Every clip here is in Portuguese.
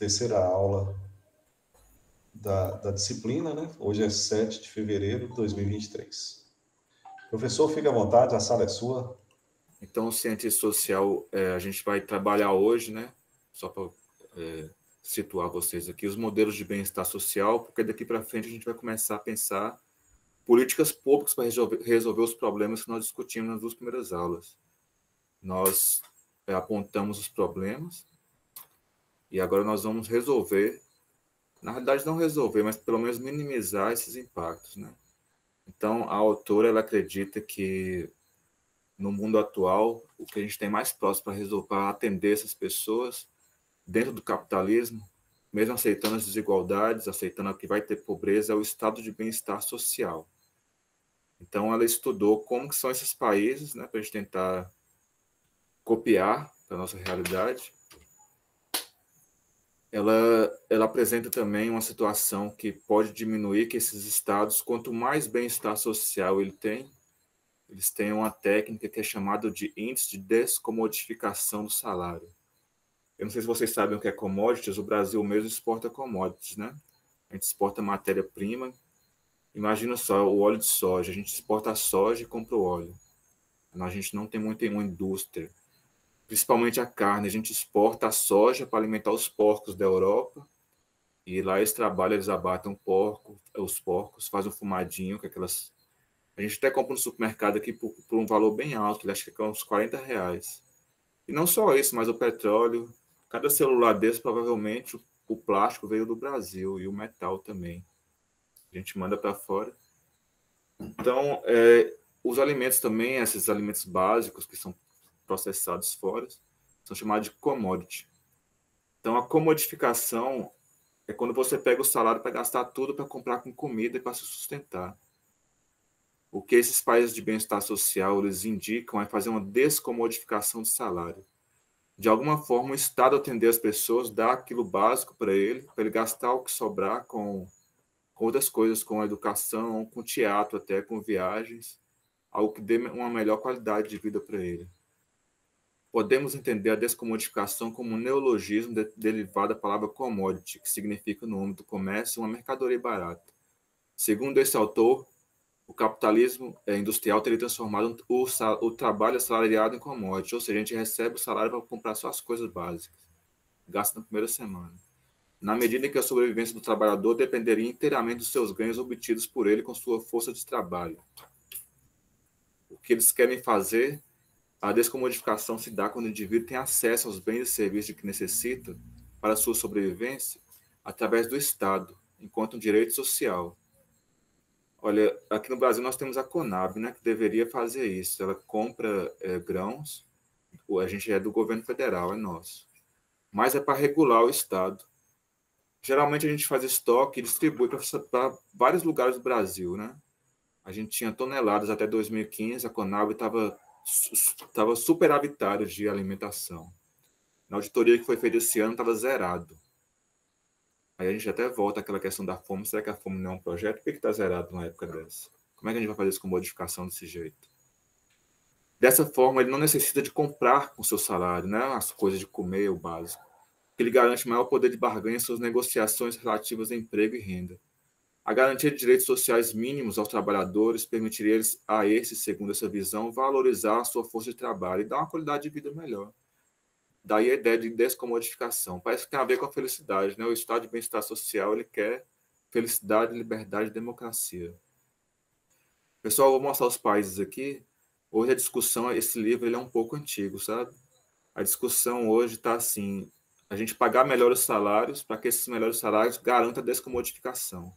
terceira aula da disciplina, né? Hoje é 7 de fevereiro de 2023. Professor, fique à vontade, a sala é sua. Então, ciência social, a gente vai trabalhar hoje, né? Só para situar vocês aqui, os modelos de bem-estar social, porque daqui para frente a gente vai começar a pensar políticas públicas para resolver os problemas que nós discutimos nas duas primeiras aulas. Nós apontamos os problemas e agora nós vamos resolver, na realidade não resolver, mas pelo menos minimizar esses impactos, né? Então, a autora, ela acredita que no mundo atual, o que a gente tem mais próximo para resolver, para atender essas pessoas dentro do capitalismo, mesmo aceitando as desigualdades, aceitando que vai ter pobreza, é o estado de bem-estar social. Então, ela estudou como que são esses países, né, para a gente tentar copiar para a nossa realidade. Ela apresenta também uma situação que pode diminuir que esses estados, quanto mais bem-estar social eles têm uma técnica que é chamada de índice de descomodificação do salário. Eu não sei se vocês sabem o que é commodities, o Brasil mesmo exporta commodities, né? A gente exporta matéria-prima. Imagina só, o óleo de soja, a gente exporta a soja e compra o óleo. A gente não tem muita uma indústria. Principalmente a carne, a gente exporta a soja para alimentar os porcos da Europa, e lá eles trabalham, eles abatem os porcos, fazem um fumadinho, com aquelas... A gente até compra no supermercado aqui por um valor bem alto, acho que é uns R$ 40. E não só isso, mas o petróleo, cada celular desse, provavelmente, o plástico veio do Brasil, e o metal também. A gente manda para fora. Então, os alimentos também, esses alimentos básicos que são processados fora, são chamados de commodity. Então, a comodificação é quando você pega o salário para gastar tudo para comprar com comida e para se sustentar. O que esses países de bem-estar social eles indicam é fazer uma descomodificação do salário. De alguma forma, o Estado atender as pessoas, dar aquilo básico para ele gastar o que sobrar com outras coisas, com a educação, com teatro até, com viagens, algo que dê uma melhor qualidade de vida para ele. Podemos entender a descomodificação como um neologismo derivado da palavra commodity, que significa, no âmbito do comércio, uma mercadoria barata. Segundo esse autor, o capitalismo industrial teria transformado o trabalho assalariado em commodity, ou seja, a gente recebe o salário para comprar só as coisas básicas, gasta na primeira semana. Na medida em que a sobrevivência do trabalhador dependeria inteiramente dos seus ganhos obtidos por ele com sua força de trabalho. O que eles querem fazer, a descomodificação se dá quando o indivíduo tem acesso aos bens e serviços de que necessita para a sua sobrevivência através do Estado, enquanto um direito social. Olha, aqui no Brasil nós temos a Conab, né, que deveria fazer isso. Ela compra grãos, a gente é do governo federal, é nosso. Mas é para regular o Estado. Geralmente a gente faz estoque e distribui para vários lugares do Brasil, né? A gente tinha toneladas até 2015, a Conab estava superavitária de alimentação. Na auditoria que foi feita esse ano estava zerado. Aí a gente até volta àquela questão da fome. Será que a fome não é um projeto? Por que está zerado numa época dessa? Como é que a gente vai fazer isso com modificação desse jeito? Dessa forma, ele não necessita de comprar com seu salário, né, as coisas de comer, o básico. Ele garante maior poder de barganha em suas negociações relativas a emprego e renda. A garantia de direitos sociais mínimos aos trabalhadores permitiria a esses, segundo essa visão, valorizar a sua força de trabalho e dar uma qualidade de vida melhor. Daí a ideia de descomodificação. Parece que tem a ver com a felicidade, né? O estado de bem-estar social, ele quer felicidade, liberdade e democracia. Pessoal, eu vou mostrar os países aqui. Hoje a discussão, esse livro ele é um pouco antigo, sabe? A discussão hoje está assim, a gente pagar melhores salários para que esses melhores salários garantam a descomodificação.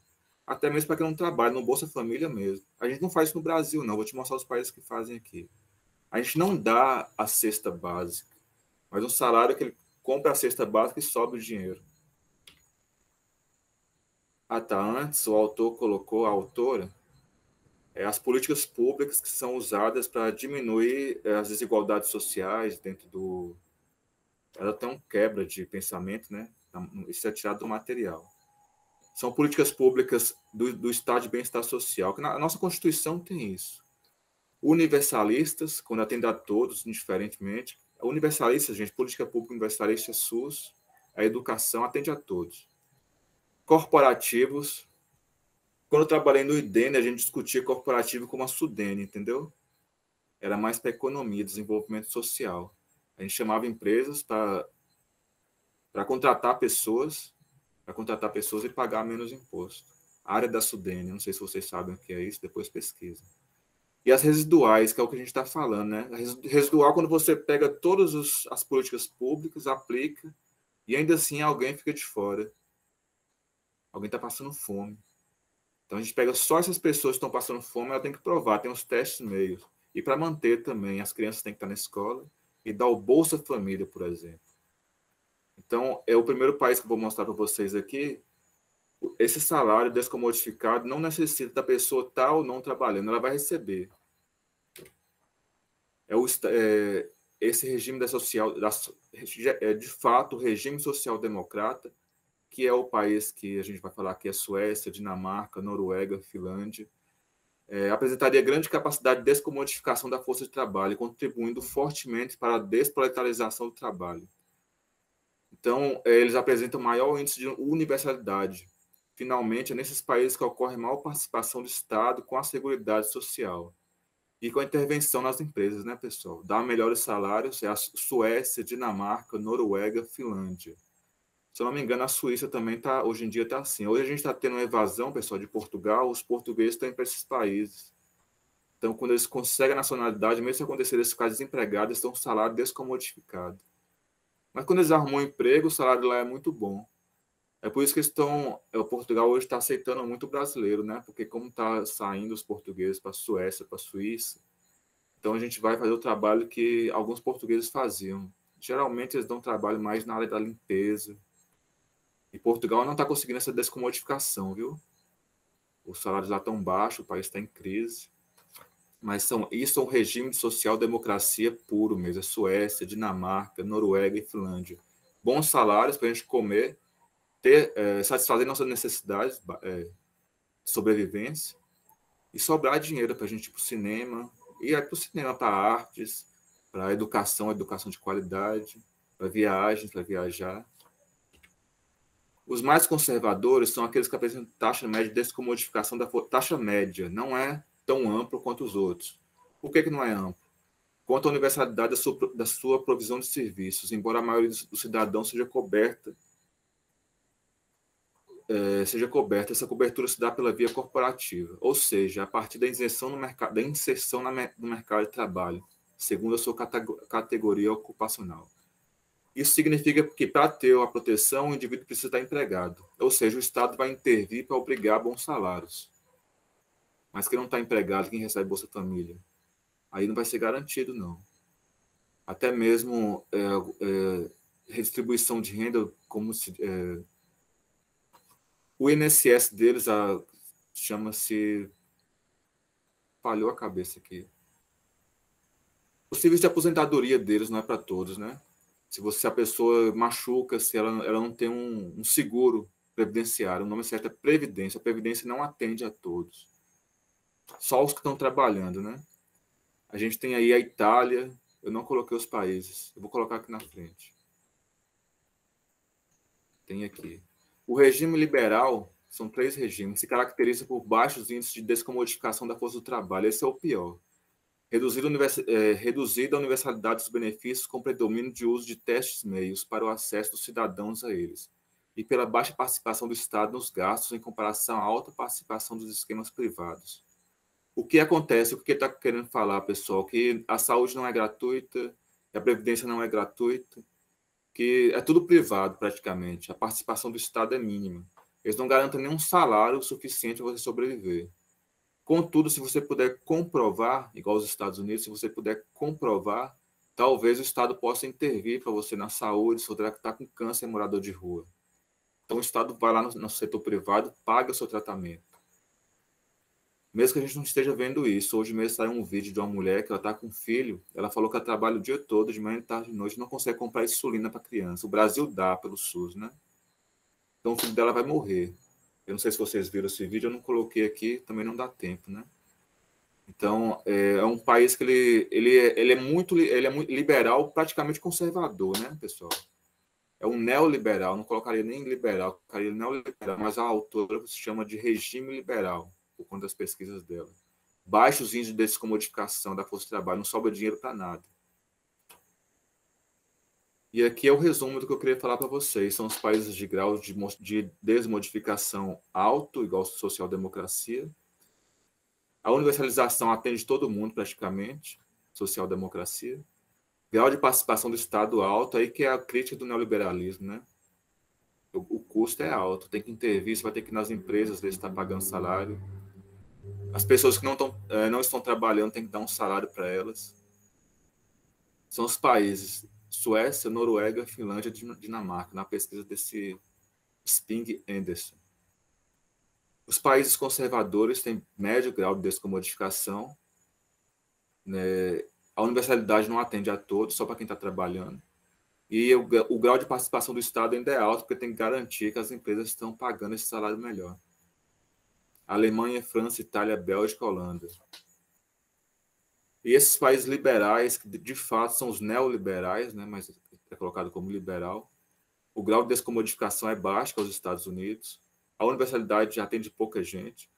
Até mesmo para quem não trabalha, no Bolsa Família mesmo. A gente não faz isso no Brasil, não. Vou te mostrar os países que fazem aqui. A gente não dá a cesta básica, mas um salário que ele compra a cesta básica e sobe o dinheiro. Ah, tá. Antes, o autor colocou, a autora, as políticas públicas que são usadas para diminuir as desigualdades sociais dentro do... Ela tem um quebra de pensamento, né? Isso é tirado do material. São políticas públicas do estado de bem-estar social, que na nossa Constituição tem isso. Universalistas, quando atende a todos, indiferentemente. Universalistas, gente, política pública universalista é SUS, a educação atende a todos. Corporativos, quando eu trabalhei no IDENE, a gente discutia corporativo como a Sudene, entendeu? Era mais para economia, desenvolvimento social. A gente chamava empresas para contratar pessoas, e pagar menos imposto. A área da Sudene, não sei se vocês sabem o que é isso, depois pesquisa. E as residuais, que é o que a gente está falando, né? Residual, quando você pega todas as políticas públicas, aplica, e ainda assim alguém fica de fora. Alguém está passando fome. Então a gente pega só essas pessoas que estão passando fome, ela tem que provar, tem os testes meios. E para manter também, as crianças têm que estar na escola e dar o Bolsa Família, por exemplo. Então, é o primeiro país que eu vou mostrar para vocês aqui. Esse salário descomodificado não necessita da pessoa estar ou não trabalhando, ela vai receber. Esse regime de fato, o regime social-democrata, que é o país que a gente vai falar aqui, é Suécia, Dinamarca, Noruega, Finlândia, apresentaria grande capacidade de descomodificação da força de trabalho, contribuindo fortemente para a desproletarização do trabalho. Então, eles apresentam maior índice de universalidade. Finalmente, é nesses países que ocorre maior participação do Estado com a Seguridade Social e com a intervenção nas empresas, né, pessoal? Dá melhores salários, é a Suécia, Dinamarca, Noruega, Finlândia. Se eu não me engano, a Suíça também hoje em dia está assim. Hoje a gente está tendo uma evasão, pessoal, de Portugal, os portugueses estão indo para esses países. Então, quando eles conseguem a nacionalidade, mesmo se acontecer eles ficarem desempregados, eles estão com o salário descomodificado. Mas quando eles arrumam um emprego, o salário lá é muito bom. É por isso que Portugal hoje está aceitando muito brasileiro, né? Porque como está saindo os portugueses para a Suécia, para a Suíça, então a gente vai fazer o trabalho que alguns portugueses faziam. Geralmente eles dão trabalho mais na área da limpeza. E Portugal não está conseguindo essa descomodificação, viu? Os salários lá estão baixos, o país está em crise. Mas isso é um regime de social-democracia puro mesmo. É Suécia, Dinamarca, Noruega e Finlândia. Bons salários para a gente comer, satisfazer nossas necessidades de sobrevivência e sobrar dinheiro para a gente ir para o cinema. E aí para o cinema, para artes, para educação de qualidade, para viagens, para viajar. Os mais conservadores são aqueles que apresentam taxa média de descomodificação da taxa média. Não é tão amplo quanto os outros. Por que não é amplo? Quanto à universalidade da sua provisão de serviços, embora a maioria dos cidadãos seja coberta, essa cobertura se dá pela via corporativa, ou seja, a partir da inserção no mercado de trabalho, segundo a sua categoria ocupacional. Isso significa que, para ter a proteção, o indivíduo precisa estar empregado. Ou seja, o Estado vai intervir para obrigar bons salários. Mas quem não está empregado, quem recebe Bolsa Família, aí não vai ser garantido, não. Até mesmo redistribuição de renda, o INSS deles chama-se... Falhou a cabeça aqui. O serviço de aposentadoria deles não é para todos, né? Se a pessoa machuca, se ela não tem um seguro previdenciário, o nome certo é Previdência. A Previdência não atende a todos. Só os que estão trabalhando, né? A gente tem aí a Itália, eu não coloquei os países, eu vou colocar aqui na frente. Tem aqui. O regime liberal, são 3 regimes, se caracteriza por baixos índices de descomodificação da força do trabalho. Esse é o pior. Reduzida a universalidade dos benefícios com predomínio de uso de testes meios para o acesso dos cidadãos a eles, e pela baixa participação do Estado nos gastos em comparação à alta participação dos esquemas privados. O que acontece? O que está querendo falar, pessoal? Que a saúde não é gratuita, que a previdência não é gratuita, que é tudo privado praticamente. A participação do Estado é mínima. Eles não garantem nenhum salário suficiente para você sobreviver. Contudo, se você puder comprovar, igual os Estados Unidos, se você puder comprovar, talvez o Estado possa intervir para você na saúde, se você está com câncer, morador de rua. Então, o Estado vai lá no setor privado, paga o seu tratamento. Mesmo que a gente não esteja vendo isso, hoje mesmo saiu um vídeo de uma mulher que ela está com um filho, ela falou que ela trabalha o dia todo, de manhã, de tarde, de noite, não consegue comprar insulina para a criança. O Brasil dá pelo SUS, né? Então, o filho dela vai morrer. Eu não sei se vocês viram esse vídeo, eu não coloquei aqui, também não dá tempo, né? Então, é um país que ele é muito liberal, praticamente conservador, né, pessoal? É um neoliberal, não colocaria nem liberal, colocaria neoliberal, mas a autora se chama de regime liberal, por conta das pesquisas dela. Baixos índices de descomodificação da força de trabalho, não sobra dinheiro para nada. E aqui é o resumo do que eu queria falar para vocês. São os países de grau de desmodificação alto, igual social-democracia. A universalização atende todo mundo, praticamente, social-democracia. Grau de participação do Estado alto, aí que é a crítica do neoliberalismo, né? O custo é alto, tem que intervir, você vai ter que ir nas empresas ver se está pagando salário. As pessoas que não estão trabalhando tem que dar um salário para elas. São os países Suécia, Noruega, Finlândia e Dinamarca, na pesquisa desse Sping Anderson. Os países conservadores têm médio grau de descomodificação, né? A universalidade não atende a todos, só para quem está trabalhando. E o grau de participação do Estado ainda é alto, porque tem que garantir que as empresas estão pagando esse salário melhor. Alemanha, França, Itália, Bélgica, Holanda. E esses países liberais, que de fato são os neoliberais, né, mas é colocado como liberal, o grau de descomodificação é baixo, que é os Estados Unidos. A universalidade já atende pouca gente.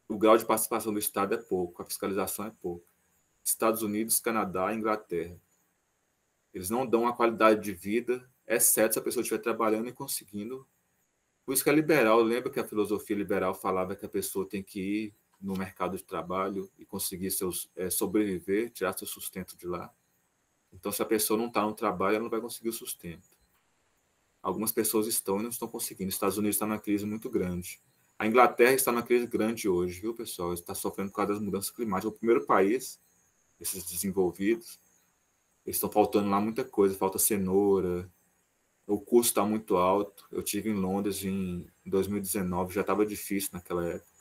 O grau de participação do Estado é pouco, a fiscalização é pouco. Estados Unidos, Canadá, Inglaterra. Eles não dão uma qualidade de vida, exceto se a pessoa estiver trabalhando e conseguindo. Por isso que é liberal. Lembra que a filosofia liberal falava que a pessoa tem que ir no mercado de trabalho e conseguir sobreviver, tirar seu sustento de lá. Então, se a pessoa não está no trabalho, ela não vai conseguir o sustento. Algumas pessoas estão e não estão conseguindo. Os Estados Unidos está numa crise muito grande. A Inglaterra está numa crise grande hoje, viu, pessoal? Está sofrendo por causa das mudanças climáticas. O primeiro país, esses desenvolvidos, eles estão faltando lá muita coisa. Falta cenoura, o custo está muito alto. Eu tive em Londres em 2019, já estava difícil naquela época.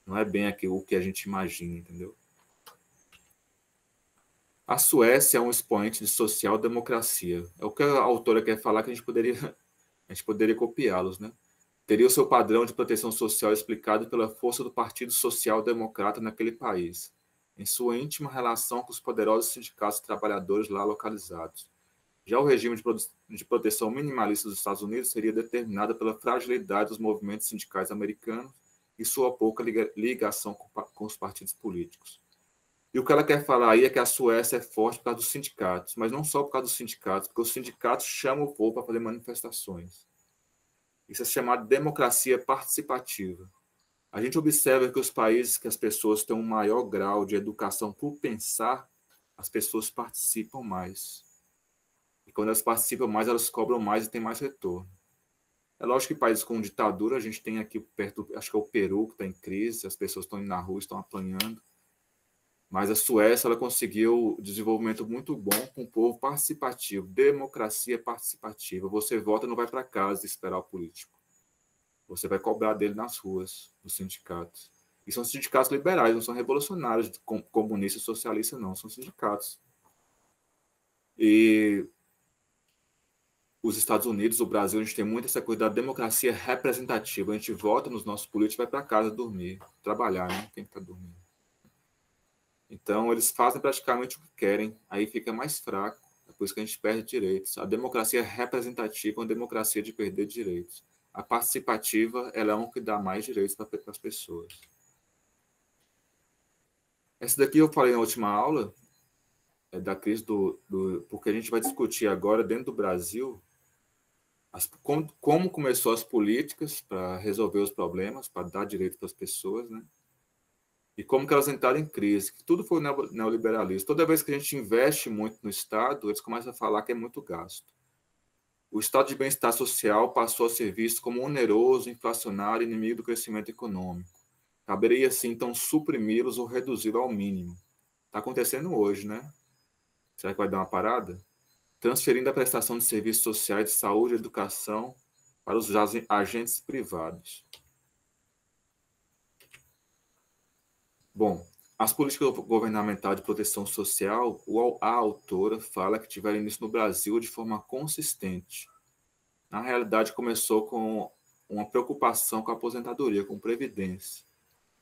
Não é bem o que a gente imagina, entendeu? A Suécia é um expoente de social-democracia. É o que a autora quer falar, que a gente poderia copiá-los, né? Teria o seu padrão de proteção social explicado pela força do Partido Social Democrata naquele país, em sua íntima relação com os poderosos sindicatos de trabalhadores lá localizados. Já o regime de proteção minimalista dos Estados Unidos seria determinado pela fragilidade dos movimentos sindicais americanos e sua pouca ligação com os partidos políticos. E o que ela quer falar aí é que a Suécia é forte por causa dos sindicatos, mas não só por causa dos sindicatos, porque os sindicatos chamam o povo para fazer manifestações. Isso é chamado de democracia participativa. A gente observa que os países que as pessoas têm um maior grau de educação por pensar, as pessoas participam mais. E quando elas participam mais, elas cobram mais e têm mais retorno. É lógico que países com ditadura, a gente tem aqui perto, acho que é o Peru, que está em crise, as pessoas estão indo na rua, estão apanhando. Mas a Suécia, ela conseguiu um desenvolvimento muito bom com o povo participativo, democracia participativa. Você vota, não vai para casa esperar o político. Você vai cobrar dele nas ruas, nos sindicatos. E são sindicatos liberais, não são revolucionários, comunistas, socialistas, não. São sindicatos. E os Estados Unidos, o Brasil, a gente tem muito essa coisa da democracia representativa. A gente vota nos nossos políticos, vai para casa dormir, trabalhar, né? Quem está dormindo. Então, eles fazem praticamente o que querem, aí fica mais fraco, é por isso que a gente perde direitos. A democracia representativa é uma democracia de perder direitos. A participativa, ela é uma que dá mais direitos para as pessoas. Essa daqui eu falei na última aula, da crise porque a gente vai discutir agora, dentro do Brasil, como começou as políticas para resolver os problemas, para dar direito para as pessoas, né? E como que elas entraram em crise, que tudo foi neoliberalismo. Toda vez que a gente investe muito no Estado, eles começam a falar que é muito gasto. O estado de bem-estar social passou a ser visto como oneroso, inflacionário e inimigo do crescimento econômico. Caberia, assim, então, suprimi-los ou reduzi-los ao mínimo. Está acontecendo hoje, né? Será que vai dar uma parada? Transferindo a prestação de serviços sociais de saúde e educação para os agentes privados. Bom, as políticas governamentais de proteção social, a autora fala que tiveram início no Brasil de forma consistente. Na realidade, começou com uma preocupação com a aposentadoria, com previdência,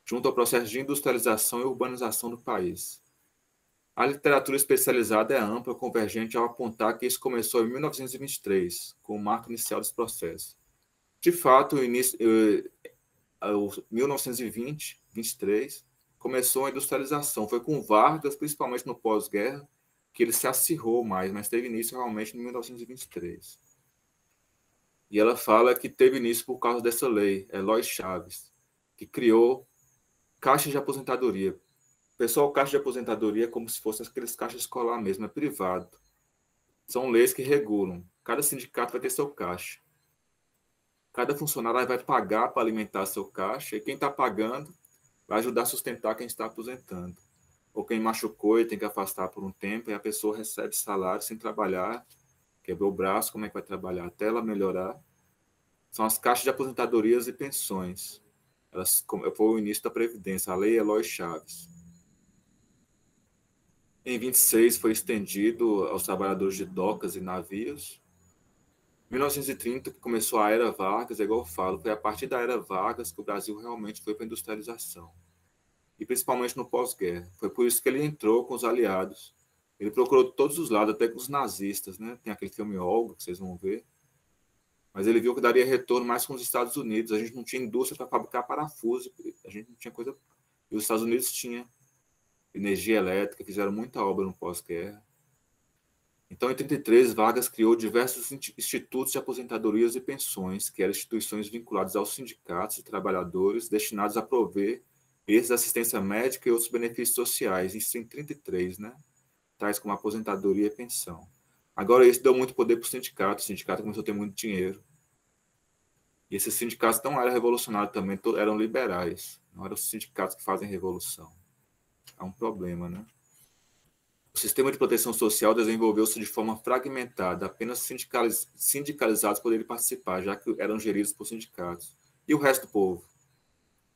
junto ao processo de industrialização e urbanização do país. A literatura especializada é ampla, convergente ao apontar que isso começou em 1923, com o marco inicial desse processo. De fato, o início, 1920, 23, começou a industrialização. Foi com Vargas, principalmente no pós-guerra, que ele se acirrou mais, mas teve início realmente em 1923. E ela fala que teve início por causa dessa lei, Eloy Chaves, que criou caixas de aposentadoria. Pessoal, caixa de aposentadoria é como se fosse aqueles caixas escolar mesmo, é privado. São leis que regulam. Cada sindicato vai ter seu caixa. Cada funcionário vai pagar para alimentar seu caixa, e quem está pagando vai ajudar a sustentar quem está aposentando. Ou quem machucou e tem que afastar por um tempo, e a pessoa recebe salário sem trabalhar, quebrou o braço, como é que vai trabalhar? Até ela melhorar. São as caixas de aposentadorias e pensões. Foi o início da Previdência, a Lei Eloy Chaves. Em 26 foi estendido aos trabalhadores de docas e navios. 1930 que começou a Era Vargas, é igual eu falo, foi a partir da Era Vargas que o Brasil realmente foi para a industrialização. E principalmente no pós-guerra. Foi por isso que ele entrou com os aliados. Ele procurou todos os lados, até com os nazistas, né? Tem aquele filme Olga, que vocês vão ver. Mas ele viu que daria retorno mais com os Estados Unidos. A gente não tinha indústria para fabricar parafuso, a gente não tinha coisa. E os Estados Unidos tinham energia elétrica, fizeram muita obra no pós-guerra. Então, em 33, Vargas criou diversos institutos de aposentadorias e pensões, que eram instituições vinculadas aos sindicatos e trabalhadores, destinados a prover esses assistência médica e outros benefícios sociais. Isso em 33, né? Tais como aposentadoria e pensão. Agora, isso deu muito poder para o sindicato começou a ter muito dinheiro. E esses sindicatos não eram revolucionários também, eram liberais. Não eram os sindicatos que fazem revolução. É um problema, né? O sistema de proteção social desenvolveu-se de forma fragmentada, apenas sindicalizados poderiam participar, já que eram geridos por sindicatos. E o resto do povo?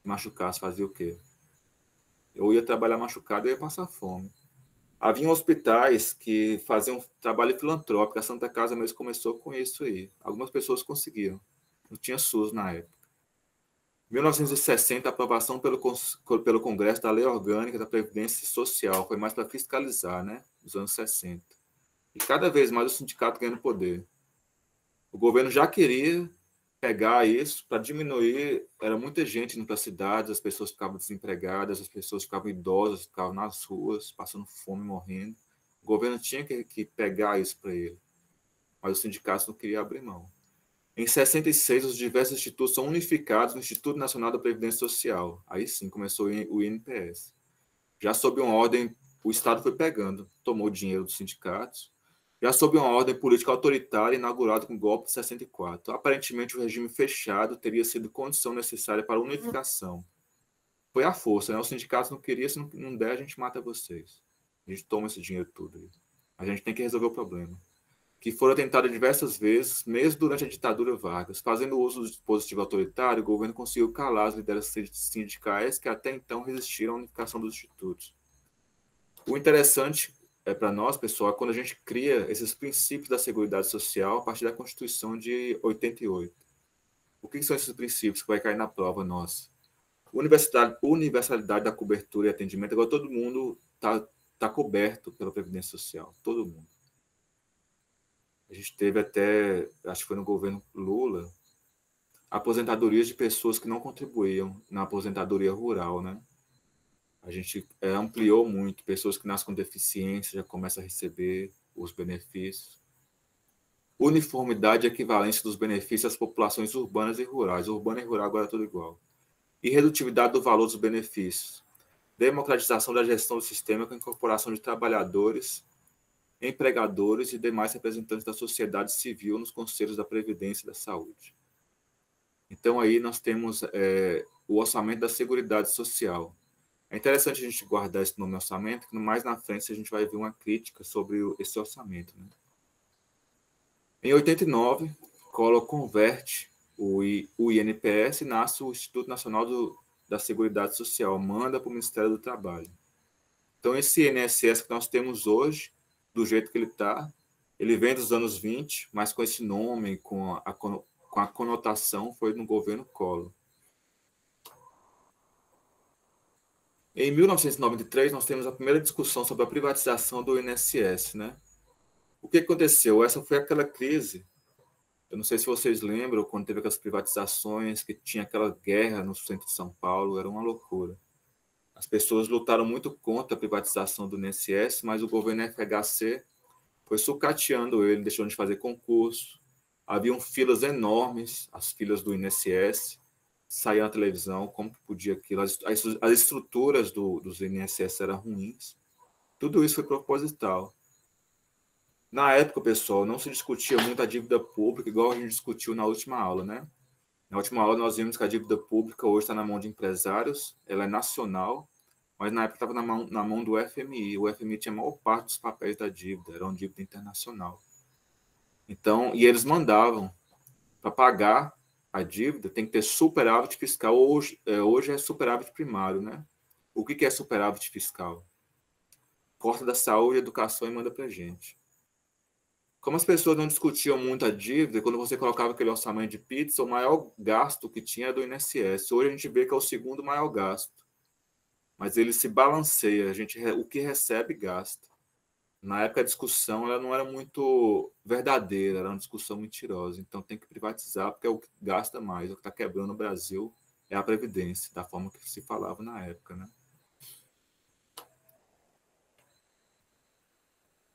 Machucasse, fazia o quê? Eu ia trabalhar machucado e ia passar fome. Havia hospitais que faziam trabalho filantrópico, a Santa Casa mesmo começou com isso aí. Algumas pessoas conseguiram. Não tinha SUS na época. 1960, a aprovação pelo Congresso da Lei Orgânica da Previdência Social, foi mais para fiscalizar, né? Nos anos 60. E cada vez mais o sindicato ganhando poder. O governo já queria pegar isso para diminuir, era muita gente indo para as cidades, as pessoas ficavam desempregadas, as pessoas ficavam idosas, ficavam nas ruas, passando fome, morrendo. O governo tinha que pegar isso para ele, mas os sindicatos não queriam abrir mão. Em 66, os diversos institutos são unificados no Instituto Nacional da Previdência Social. Aí sim começou o INPS. Já sob uma ordem, o Estado foi pegando, tomou o dinheiro dos sindicatos, já sob uma ordem política autoritária inaugurada com o golpe de 64. Aparentemente, o regime fechado teria sido condição necessária para a unificação. Foi à força, né? Os sindicatos não queriam, se não der, a gente mata vocês. A gente toma esse dinheiro tudo. A gente tem que resolver o problema. Que foram tentadas diversas vezes, mesmo durante a ditadura Vargas. Fazendo uso do dispositivo autoritário, o governo conseguiu calar as lideranças sindicais que até então resistiram à unificação dos institutos. O interessante para nós, pessoal, é quando a gente cria esses princípios da Seguridade Social a partir da Constituição de 88. O que são esses princípios que vai cair na prova nossa? Universalidade da cobertura e atendimento. Agora todo mundo está coberto pela Previdência Social. Todo mundo. A gente teve até, acho que foi no governo Lula, aposentadorias de pessoas que não contribuíam na aposentadoria rural, né? A gente ampliou muito, pessoas que nascem com deficiência já começam a receber os benefícios. Uniformidade e equivalência dos benefícios às populações urbanas e rurais. Urbana e rural agora é tudo igual. E redutividade do valor dos benefícios. Democratização da gestão do sistema com a incorporação de trabalhadores, empregadores e demais representantes da sociedade civil nos conselhos da Previdência e da Saúde. Então, aí nós temos o orçamento da Seguridade Social. É interessante a gente guardar esse nome orçamento, que mais na frente a gente vai ver uma crítica sobre esse orçamento. Né? Em 89, Collor converte o INPS e nasce o Instituto Nacional da Seguridade Social, manda para o Ministério do Trabalho. Então, esse INSS que nós temos hoje, do jeito que ele está, ele vem dos anos 20, mas com esse nome, com a conotação, foi no governo Collor. Em 1993, nós temos a primeira discussão sobre a privatização do INSS, né? O que aconteceu? Essa foi aquela crise. Eu não sei se vocês lembram, quando teve aquelas privatizações, que tinha aquela guerra no centro de São Paulo, era uma loucura. As pessoas lutaram muito contra a privatização do INSS, mas o governo FHC foi sucateando ele, deixando de fazer concurso. Haviam filas enormes, as filas do INSS, saía na televisão, como que podia aquilo, as estruturas dos INSS eram ruins. Tudo isso foi proposital. Na época, pessoal, não se discutia muito a dívida pública, igual a gente discutiu na última aula, né? Na última aula nós vimos que a dívida pública hoje está na mão de empresários, ela é nacional, mas na época estava na mão do FMI. O FMI tinha a maior parte dos papéis da dívida, era uma dívida internacional. Então, e eles mandavam para pagar a dívida, tem que ter superávit fiscal. Hoje é superávit primário, né? O que é superávit fiscal? Corta da saúde, educação e manda para a gente. Como as pessoas não discutiam muito a dívida, quando você colocava aquele orçamento de pizza, o maior gasto que tinha era do INSS. Hoje a gente vê que é o segundo maior gasto. Mas ele se balanceia, o que recebe, gasta. Na época a discussão ela não era muito verdadeira, era uma discussão mentirosa. Então tem que privatizar, porque é o que gasta mais. O que está quebrando o Brasil é a Previdência, da forma que se falava na época, né?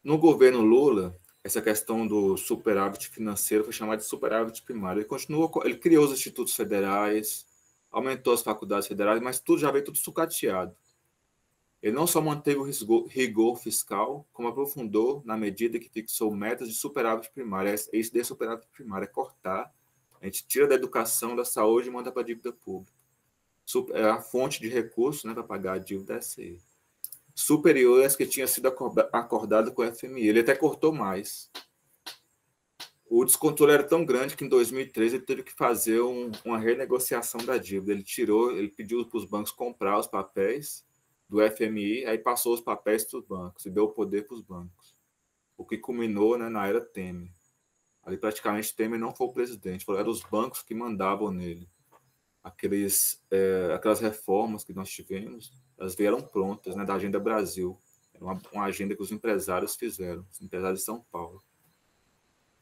No governo Lula, essa questão do superávit financeiro foi chamada de superávit primário. Ele criou os institutos federais, aumentou as faculdades federais, mas tudo já veio tudo sucateado. Ele não só manteve o rigor fiscal, como aprofundou na medida que fixou metas de superávit primário. Isso de superávit primário é cortar. A gente tira da educação, da saúde e manda para a dívida pública. A fonte de recursos, né, para pagar a dívida é essa aí. Superior às que tinha sido acordado com o FMI. Ele até cortou mais. O descontrole era tão grande que em 2013 ele teve que fazer uma renegociação da dívida. Ele pediu para os bancos comprar os papéis do FMI, aí passou os papéis para os bancos e deu o poder para os bancos. O que culminou, né, na era Temer. Ali praticamente Temer não foi o presidente, eram os bancos que mandavam nele. Aquelas reformas que nós tivemos, elas vieram prontas, né, da Agenda Brasil. Era uma agenda que os empresários fizeram, os empresários de São Paulo.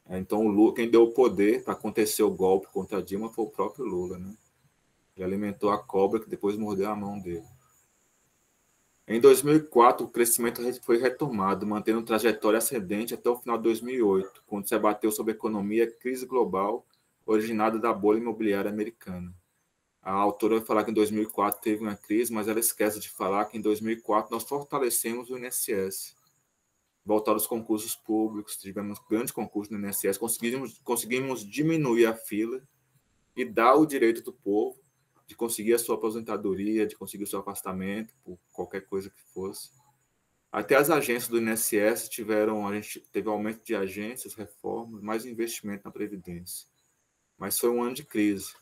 Então, o Lula, quem deu o poder para acontecer o golpe contra a Dilma foi o próprio Lula, né? Ele alimentou a cobra que depois mordeu a mão dele. Em 2004, o crescimento foi retomado, mantendo trajetória ascendente até o final de 2008, quando se abateu sobre a economia crise global originada da bolha imobiliária americana. A autora vai falar que em 2004 teve uma crise, mas ela esquece de falar que em 2004 nós fortalecemos o INSS. Voltaram os concursos públicos, tivemos grandes concursos no INSS, conseguimos diminuir a fila e dar o direito do povo de conseguir a sua aposentadoria, de conseguir o seu afastamento, por qualquer coisa que fosse. Até as agências do INSS a gente teve aumento de agências, reformas, mais investimento na Previdência. Mas foi um ano de crise.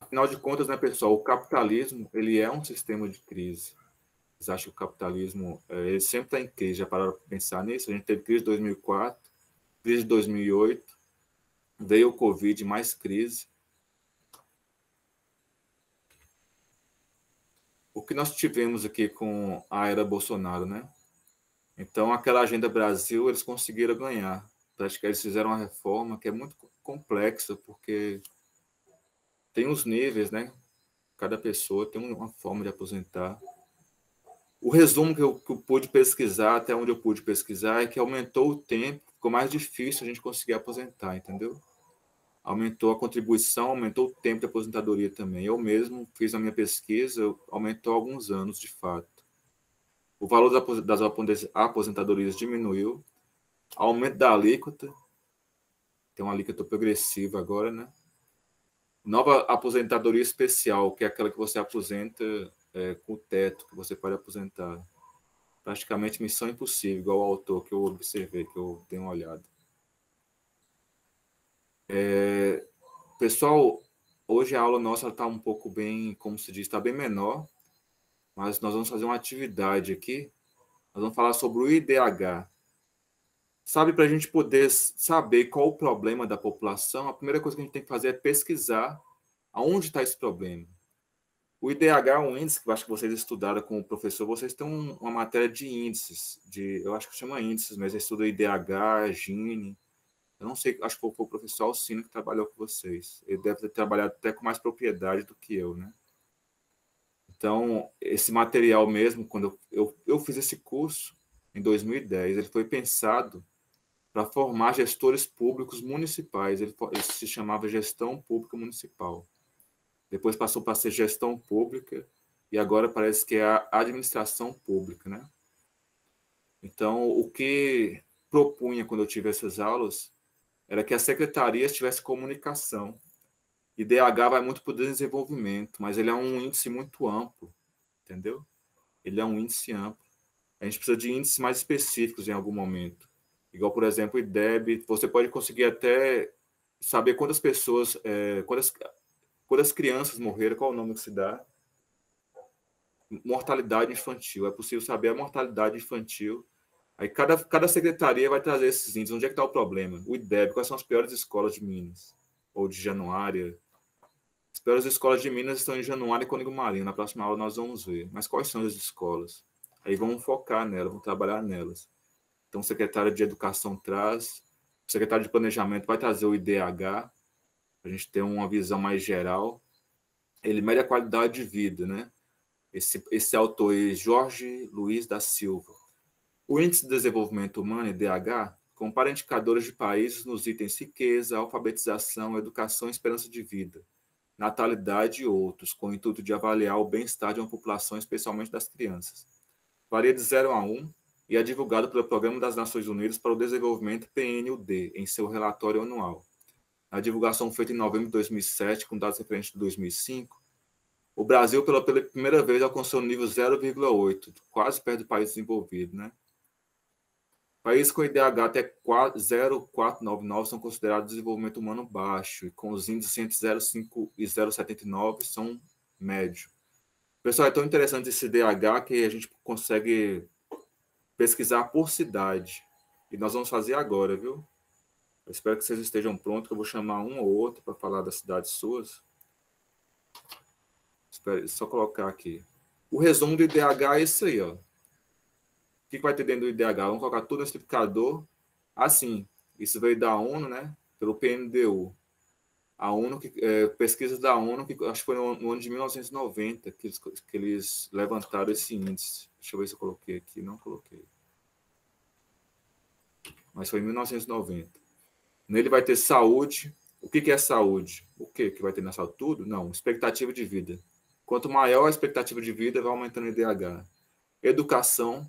Afinal de contas, né, pessoal, o capitalismo ele é um sistema de crise. Vocês acham que o capitalismo ele sempre está em crise? Já pararam para pensar nisso? A gente teve crise de 2004, crise de 2008, veio o Covid, mais crise. O que nós tivemos aqui com a era Bolsonaro, né? Então, aquela Agenda Brasil, eles conseguiram ganhar. Acho que eles fizeram uma reforma que é muito complexa, porque tem os níveis, né? Cada pessoa tem uma forma de aposentar. O resumo que eu pude pesquisar, até onde eu pude pesquisar, é que aumentou o tempo, ficou mais difícil a gente conseguir aposentar, entendeu? Aumentou a contribuição, aumentou o tempo de aposentadoria também. Eu mesmo fiz a minha pesquisa, aumentou alguns anos, de fato. O valor das aposentadorias diminuiu, aumento da alíquota, tem uma alíquota progressiva agora, né? Nova aposentadoria especial, que é aquela que você aposenta com o teto, que você pode aposentar. Praticamente missão impossível, igual o autor que eu observei, que eu dei uma olhada. Pessoal, hoje a aula nossa está um pouco bem, como se diz, está bem menor, mas nós vamos fazer uma atividade aqui. Nós vamos falar sobre o IDH. Sabe, para a gente poder saber qual o problema da população, a primeira coisa que a gente tem que fazer é pesquisar aonde está esse problema. O IDH é um índice que eu acho que vocês estudaram com o professor, vocês têm uma matéria de índices, eu acho que chama índices, mas eles estudam IDH, Gini. Eu não sei, acho que foi o professor Alcino que trabalhou com vocês. Ele deve ter trabalhado até com mais propriedade do que eu, né? Então, esse material mesmo, quando eu fiz esse curso em 2010, ele foi pensado para formar gestores públicos municipais. Ele se chamava Gestão Pública Municipal. Depois passou para ser Gestão Pública e agora parece que é a Administração Pública, né? Então, o que propunha quando eu tive essas aulas era que as secretarias tivessem comunicação. IDH vai muito para o desenvolvimento, mas ele é um índice muito amplo, entendeu? Ele é um índice amplo. A gente precisa de índices mais específicos em algum momento. Igual, por exemplo, o IDEB, você pode conseguir até saber quantas pessoas, quantas crianças morreram, qual é o nome que se dá? Mortalidade infantil. É possível saber a mortalidade infantil. Aí cada secretaria vai trazer esses índices. Onde é que está o problema? O IDEB, quais são as piores escolas de Minas? Ou de Januária? As piores escolas de Minas estão em Januária e Cônego Marinho. Na próxima aula nós vamos ver. Mas quais são as escolas? Aí vamos focar nelas, vamos trabalhar nelas. Então, o secretário de Educação traz, o secretário de Planejamento vai trazer o IDH, para a gente ter uma visão mais geral. Ele mede a qualidade de vida, né? Esse autor é Jorge Luiz da Silva. O Índice de Desenvolvimento Humano, IDH, compara indicadores de países nos itens riqueza, alfabetização, educação e esperança de vida, natalidade e outros, com o intuito de avaliar o bem-estar de uma população, especialmente das crianças. Varia de 0 a 1 e é divulgado pelo Programa das Nações Unidas para o Desenvolvimento, PNUD, em seu relatório anual. A divulgação feita em novembro de 2007, com dados referentes de 2005, o Brasil, pela primeira vez, alcançou o nível 0,8, quase perto do país desenvolvido, né? Países com IDH até 0,499 são considerados desenvolvimento humano baixo, e com os índices entre 0,5 e 0,79 são médio. Pessoal, é tão interessante esse IDH que a gente consegue pesquisar por cidade. E nós vamos fazer agora, viu? Eu espero que vocês estejam prontos, que eu vou chamar um ou outro para falar das cidades suas. Espera, só colocar aqui. O resumo do IDH é isso aí, ó. O que vai ter dentro do IDH? Vamos colocar tudo no explicador. Assim, isso veio da ONU, né? Pelo PNDU. A ONU, pesquisas da ONU, que acho que foi no ano de 1990 que eles levantaram esse índice. Deixa eu ver se eu coloquei aqui. Não coloquei. Mas foi em 1990. Nele vai ter saúde. O que é saúde? O que vai ter na saúde? Tudo? Não. Expectativa de vida. Quanto maior a expectativa de vida, vai aumentando o IDH. Educação.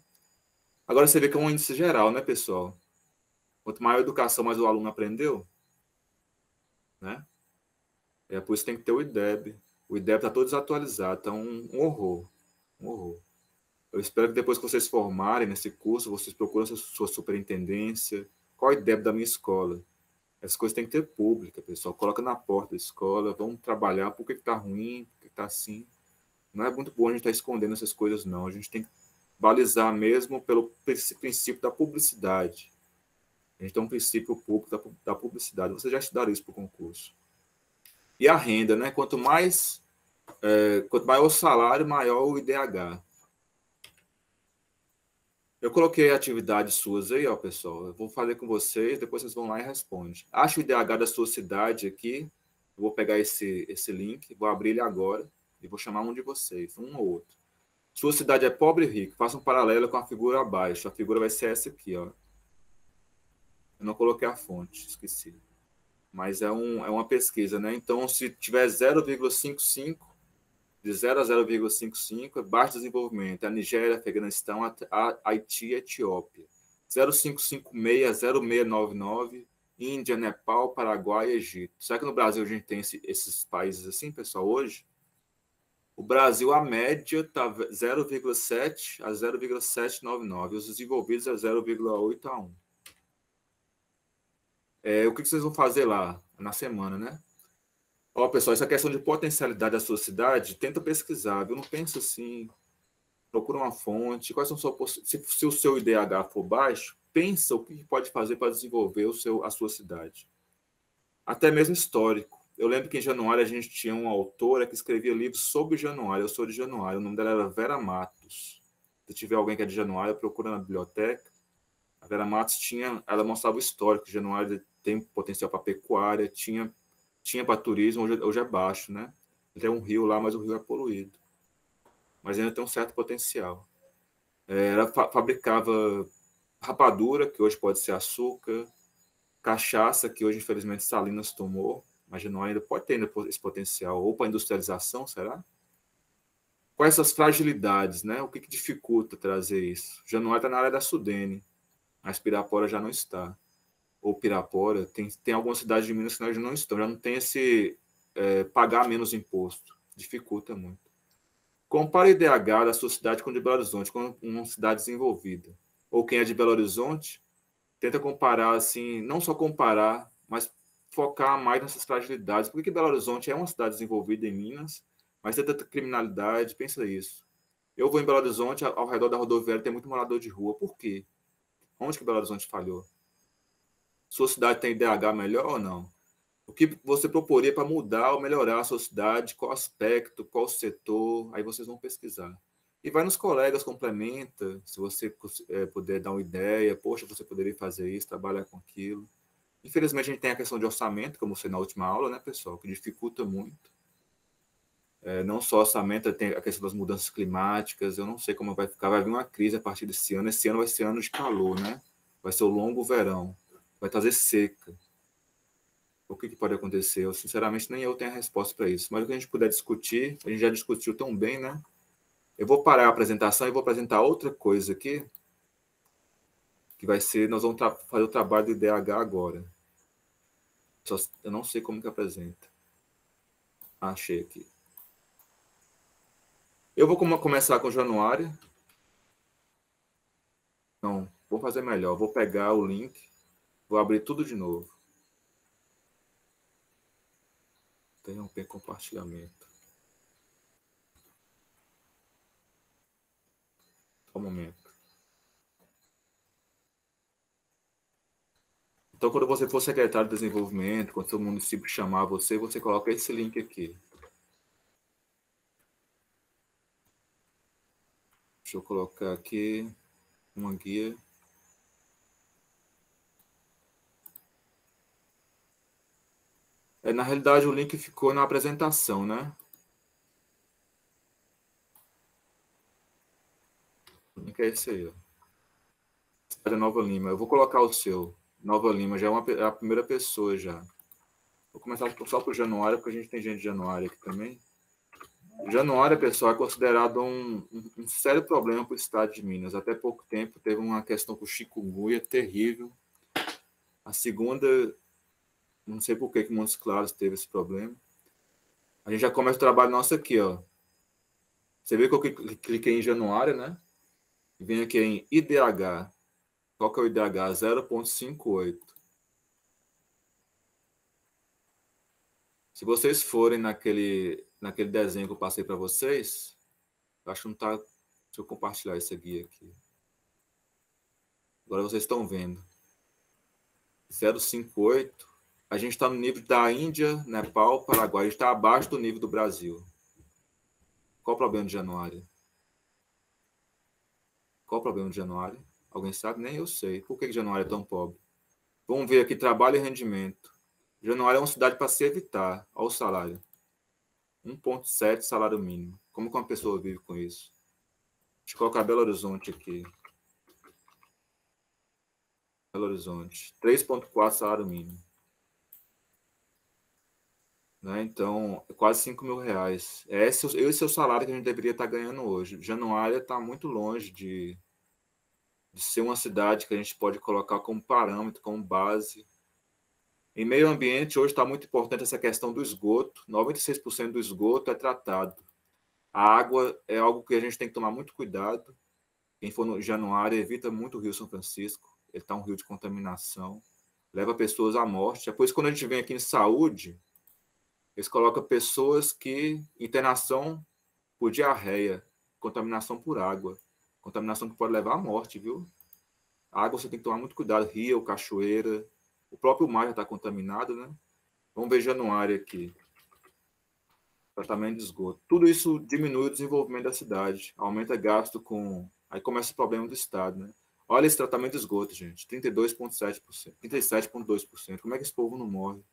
Agora você vê que é um índice geral, né, pessoal? Quanto maior a educação, mais o aluno aprendeu, né? É por isso que tem que ter o IDEB. O IDEB está todo desatualizado, está um horror. Um horror. Eu espero que depois que vocês formarem nesse curso, vocês procurem sua superintendência. Qual é o IDEB da minha escola? Essas coisas têm que ter pública, pessoal. Coloca na porta da escola, vamos trabalhar. Por que está ruim? Por que está assim? Não é muito bom a gente estar escondendo essas coisas, não. A gente tem que balizar mesmo pelo princípio da publicidade. A gente tem um princípio público da publicidade. Vocês já estudaram isso para o concurso. E a renda, né? Quanto maior o salário, maior o IDH. Eu coloquei atividades suas aí, ó, pessoal. Eu vou fazer com vocês, depois vocês vão lá e respondem. Acha o IDH da sua cidade aqui. Eu vou pegar esse link, vou abrir ele agora e vou chamar um de vocês, um ou outro. Sua cidade é pobre ou rica? Faça um paralelo com a figura abaixo. A figura vai ser essa aqui, ó. Eu não coloquei a fonte, esqueci. Mas é uma pesquisa, né? Então, se tiver 0,55, de 0 a 0,55, é baixo desenvolvimento. A Nigéria, Afeganistão, a Haiti e a Etiópia. 0,556 a 0,699, Índia, Nepal, Paraguai e Egito. Será que no Brasil a gente tem esses países assim, pessoal, hoje? O Brasil, a média está 0,7 a 0,799. Os desenvolvidos é 0,8 a 1. O que vocês vão fazer lá na semana, né? Ó, pessoal, essa questão de potencialidade da sua cidade, tenta pesquisar, viu? Não pensa assim, procura uma fonte, quais são se o seu IDH for baixo, pensa o que pode fazer para desenvolver a sua cidade. Até mesmo histórico. Eu lembro que em Januário a gente tinha uma autora que escrevia livros sobre Januário. Eu sou de Januário, o nome dela era Vera Matos. Se tiver alguém que é de Januário, procura na biblioteca. A Vera Matos ela mostrava o histórico. Januário tem potencial para pecuária, tinha para turismo, hoje é baixo, né? Tem um rio lá, mas o rio é poluído. Mas ainda tem um certo potencial. Ela fabricava rapadura, que hoje pode ser açúcar, cachaça, que hoje, infelizmente, Salinas tomou, mas Januário ainda pode ter esse potencial, ou para industrialização, será? Quais essas fragilidades, né? O que dificulta trazer isso? Januário está na área da Sudene, mas Pirapora já não está. Ou Pirapora, tem algumas cidades de Minas que já não estão, já não tem esse pagar menos imposto, dificulta muito. Compare o IDH da sua cidade com o de Belo Horizonte, com uma cidade desenvolvida. Ou quem é de Belo Horizonte, tenta comparar, assim, não só comparar, mas focar mais nessas fragilidades. Por que Belo Horizonte é uma cidade desenvolvida em Minas, mas tem tanta criminalidade? Pensa isso. Eu vou em Belo Horizonte, ao redor da rodoviária tem muito morador de rua. Por quê? Onde que Belo Horizonte falhou? Sua cidade tem IDH melhor ou não? O que você proporia para mudar ou melhorar a sua cidade? Qual aspecto, qual setor? Aí vocês vão pesquisar. E vai nos colegas, complementa, se você puder dar uma ideia, poxa, você poderia fazer isso, trabalhar com aquilo. Infelizmente, a gente tem a questão de orçamento, como foi na última aula, né, pessoal, que dificulta muito. Não só orçamento, tem a questão das mudanças climáticas, eu não sei como vai ficar, vai vir uma crise a partir desse ano. Esse ano vai ser ano de calor, né? Vai ser o longo verão, vai trazer seca. O que pode acontecer? Eu, sinceramente, nem eu tenho a resposta para isso. Mas o que a gente puder discutir, a gente já discutiu tão bem, né? Eu vou parar a apresentação e vou apresentar outra coisa aqui, que vai ser, nós vamos fazer o trabalho do IDH agora. Eu não sei como que apresenta. Achei aqui. Eu vou começar com Januário. Não, vou fazer melhor. Vou pegar o link, vou abrir tudo de novo. Interromper compartilhamento. Só um momento. Então, quando você for secretário de desenvolvimento, quando seu município chamar você, você coloca esse link aqui. Deixa eu colocar aqui uma guia. Na realidade, o link ficou na apresentação, né? O link é esse aí, ó. Cidade Nova Lima. Eu vou colocar o seu. Nova Lima já é a primeira pessoa já. Vou começar só por Januário, porque a gente tem gente de Januário aqui também. Januário, pessoal, é considerado um sério problema para o estado de Minas. Até pouco tempo teve uma questão com chikungunya terrível. A segunda, não sei por que Montes Claros teve esse problema. A gente já começa o trabalho nosso aqui, ó. Você vê que eu cliquei em Januário, né? E vem aqui em IDH. Qual que é o IDH? 0,58. Se vocês forem naquele desenho que eu passei para vocês, eu acho que não está. Deixa eu compartilhar esse guia aqui. Agora vocês estão vendo. 0,58. A gente está no nível da Índia, Nepal, Paraguai. A gente está abaixo do nível do Brasil. Qual o problema de Januário? Qual o problema de Januário? Alguém sabe? Nem eu sei. Por que Januário é tão pobre? Vamos ver aqui trabalho e rendimento. Januário é uma cidade para se evitar. Olha o salário. 1,7 salário mínimo. Como que uma pessoa vive com isso? Deixa eu colocar Belo Horizonte aqui. Belo Horizonte. 3,4 salário mínimo. Né? Então, é quase 5 mil reais. Esse é o salário que a gente deveria estar ganhando hoje. Januário está muito longe de ser uma cidade que a gente pode colocar como parâmetro, como base. Em meio ambiente, hoje está muito importante essa questão do esgoto. 96% do esgoto é tratado. A água é algo que a gente tem que tomar muito cuidado. Quem for no Januário, evita muito o Rio São Francisco. Ele está um rio de contaminação. Leva pessoas à morte. Depois, quando a gente vem aqui em saúde, eles colocam pessoas que... internação por diarreia. Contaminação por água. Contaminação que pode levar à morte, viu? A água você tem que tomar muito cuidado. Rio, cachoeira. O próprio mar já está contaminado, né? Vamos ver Januário aqui. Tratamento de esgoto. Tudo isso diminui o desenvolvimento da cidade, aumenta gasto com... Aí começa o problema do Estado, né? Olha esse tratamento de esgoto, gente. 32,7%, 37,2%. Como é que esse povo não morre?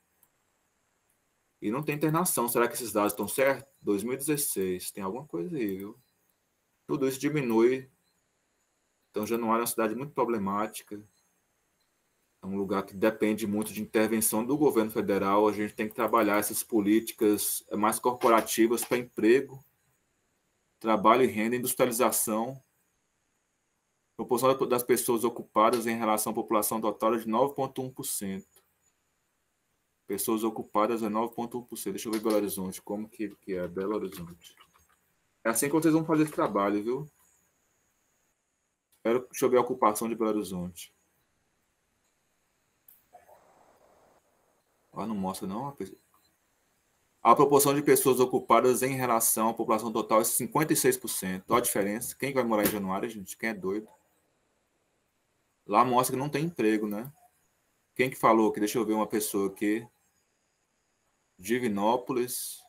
E não tem internação. Será que esses dados estão certos? 2016. Tem alguma coisa aí, viu? Tudo isso diminui. Então, Januário é uma cidade muito problemática. É um lugar que depende muito de intervenção do governo federal. A gente tem que trabalhar essas políticas mais corporativas para emprego, trabalho e renda, industrialização. A proporção das pessoas ocupadas em relação à população total é de 9,1%. Pessoas ocupadas é 9,1%. Deixa eu ver Belo Horizonte. Como que é Belo Horizonte? É assim que vocês vão fazer esse trabalho, viu? Deixa eu ver a ocupação de Belo Horizonte. Não mostra, não. A proporção de pessoas ocupadas em relação à população total é 56%. Olha a diferença. Quem vai morar em Januário, gente? Quem é doido? Lá mostra que não tem emprego, né? Quem que falou que? Deixa eu ver uma pessoa aqui. Divinópolis.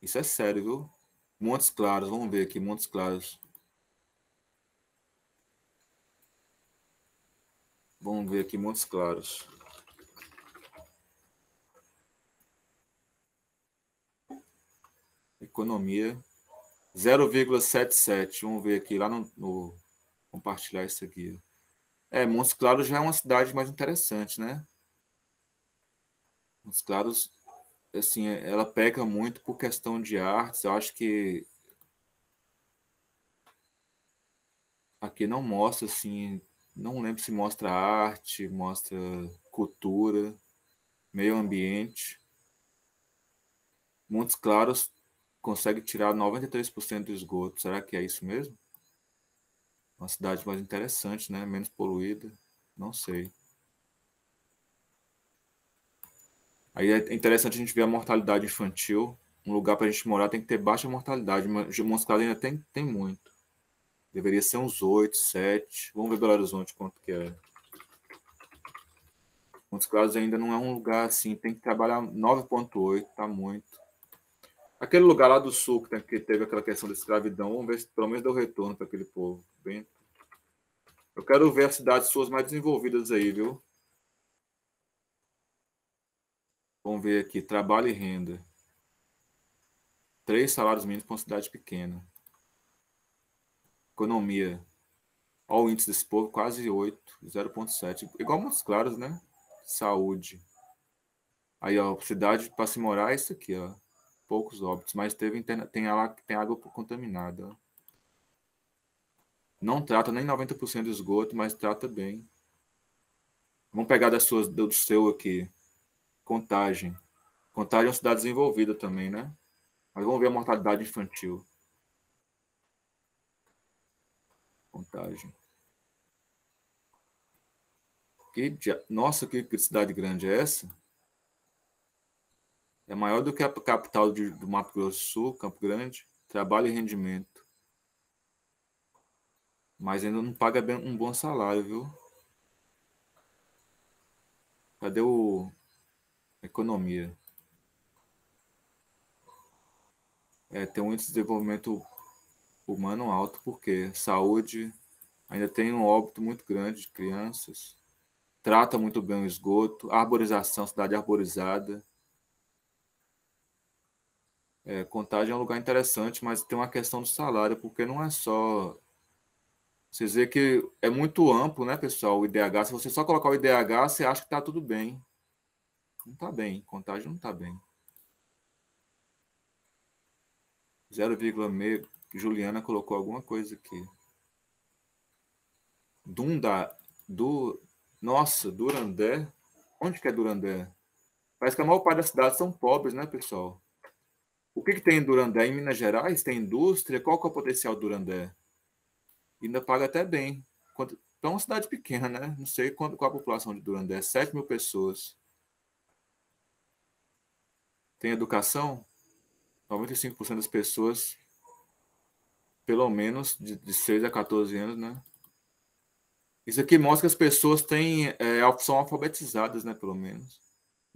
Isso é sério, viu? Montes Claros. Vamos ver aqui. Montes Claros. Vamos ver aqui. Montes Claros. Economia. 0,77. Vamos ver aqui. Lá no compartilhar isso aqui. Montes Claros já é uma cidade mais interessante, né? Montes Claros, assim, ela peca muito por questão de artes. Eu acho que aqui não mostra, assim, não lembro se mostra arte, mostra cultura, meio ambiente. Montes Claros consegue tirar 93% do esgoto. Será que é isso mesmo? Uma cidade mais interessante, né? Menos poluída. Não sei. Aí é interessante a gente ver a mortalidade infantil. Um lugar para a gente morar tem que ter baixa mortalidade, mas Montes Claros ainda tem muito. Deveria ser uns 8, 7. Vamos ver Belo Horizonte quanto que é. Montes Claros ainda não é um lugar assim, tem que trabalhar 9,8, tá muito. Aquele lugar lá do sul que teve aquela questão da escravidão, vamos ver se pelo menos deu retorno para aquele povo. Bem, eu quero ver as cidades suas mais desenvolvidas aí, viu? Vamos ver aqui, trabalho e renda. 3 salários mínimos para uma cidade pequena. Economia. Olha o índice desse povo, quase 8, 0,7. Igual Montes Claros, né? Saúde. Aí, ó, cidade para se morar é isso aqui, ó. Poucos óbitos, mas tem água contaminada. Ó. Não trata nem 90% do esgoto, mas trata bem. Vamos pegar do seu aqui. Contagem. Contagem é uma cidade desenvolvida também, né? Mas vamos ver a mortalidade infantil. Contagem. Nossa, que cidade grande é essa? É maior do que a capital do Mato Grosso do Sul, Campo Grande. Trabalho e rendimento. Mas ainda não paga bem um bom salário, viu? Cadê economia? Tem um índice de desenvolvimento humano alto, porque saúde ainda tem um óbito muito grande de crianças. Trata muito bem o esgoto, arborização, cidade arborizada. Contagem é um lugar interessante, mas tem uma questão do salário, porque não é só... Vocês veem que é muito amplo, né, pessoal, o IDH. Se você só colocar o IDH, você acha que está tudo bem. Não está bem, Contagem não está bem. 0,6, Juliana colocou alguma coisa aqui. Nossa, Durandé? Onde que é Durandé? Parece que a maior parte das cidades são pobres, né, pessoal? O que tem em Durandé? Em Minas Gerais tem indústria? Qual que é o potencial do Durandé? Ainda paga até bem. É uma cidade pequena, né? Não sei qual a população de Durandé. 7 mil pessoas. Tem educação? 95% das pessoas, pelo menos, de 6 a 14 anos, né? Isso aqui mostra que as pessoas são alfabetizadas, né? Pelo menos.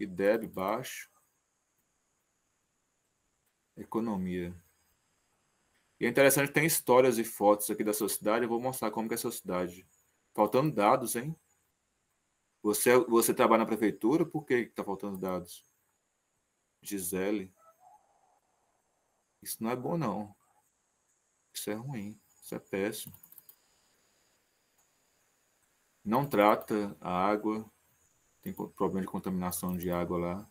IDEB baixo. Economia. E é interessante, tem histórias e fotos aqui da sua cidade. Eu vou mostrar como que é a sua cidade. Faltando dados, hein? Você trabalha na prefeitura? Por que está faltando dados? Gisele. Isso não é bom, não. Isso é ruim. Isso é péssimo. Não trata a água. Tem problema de contaminação de água lá.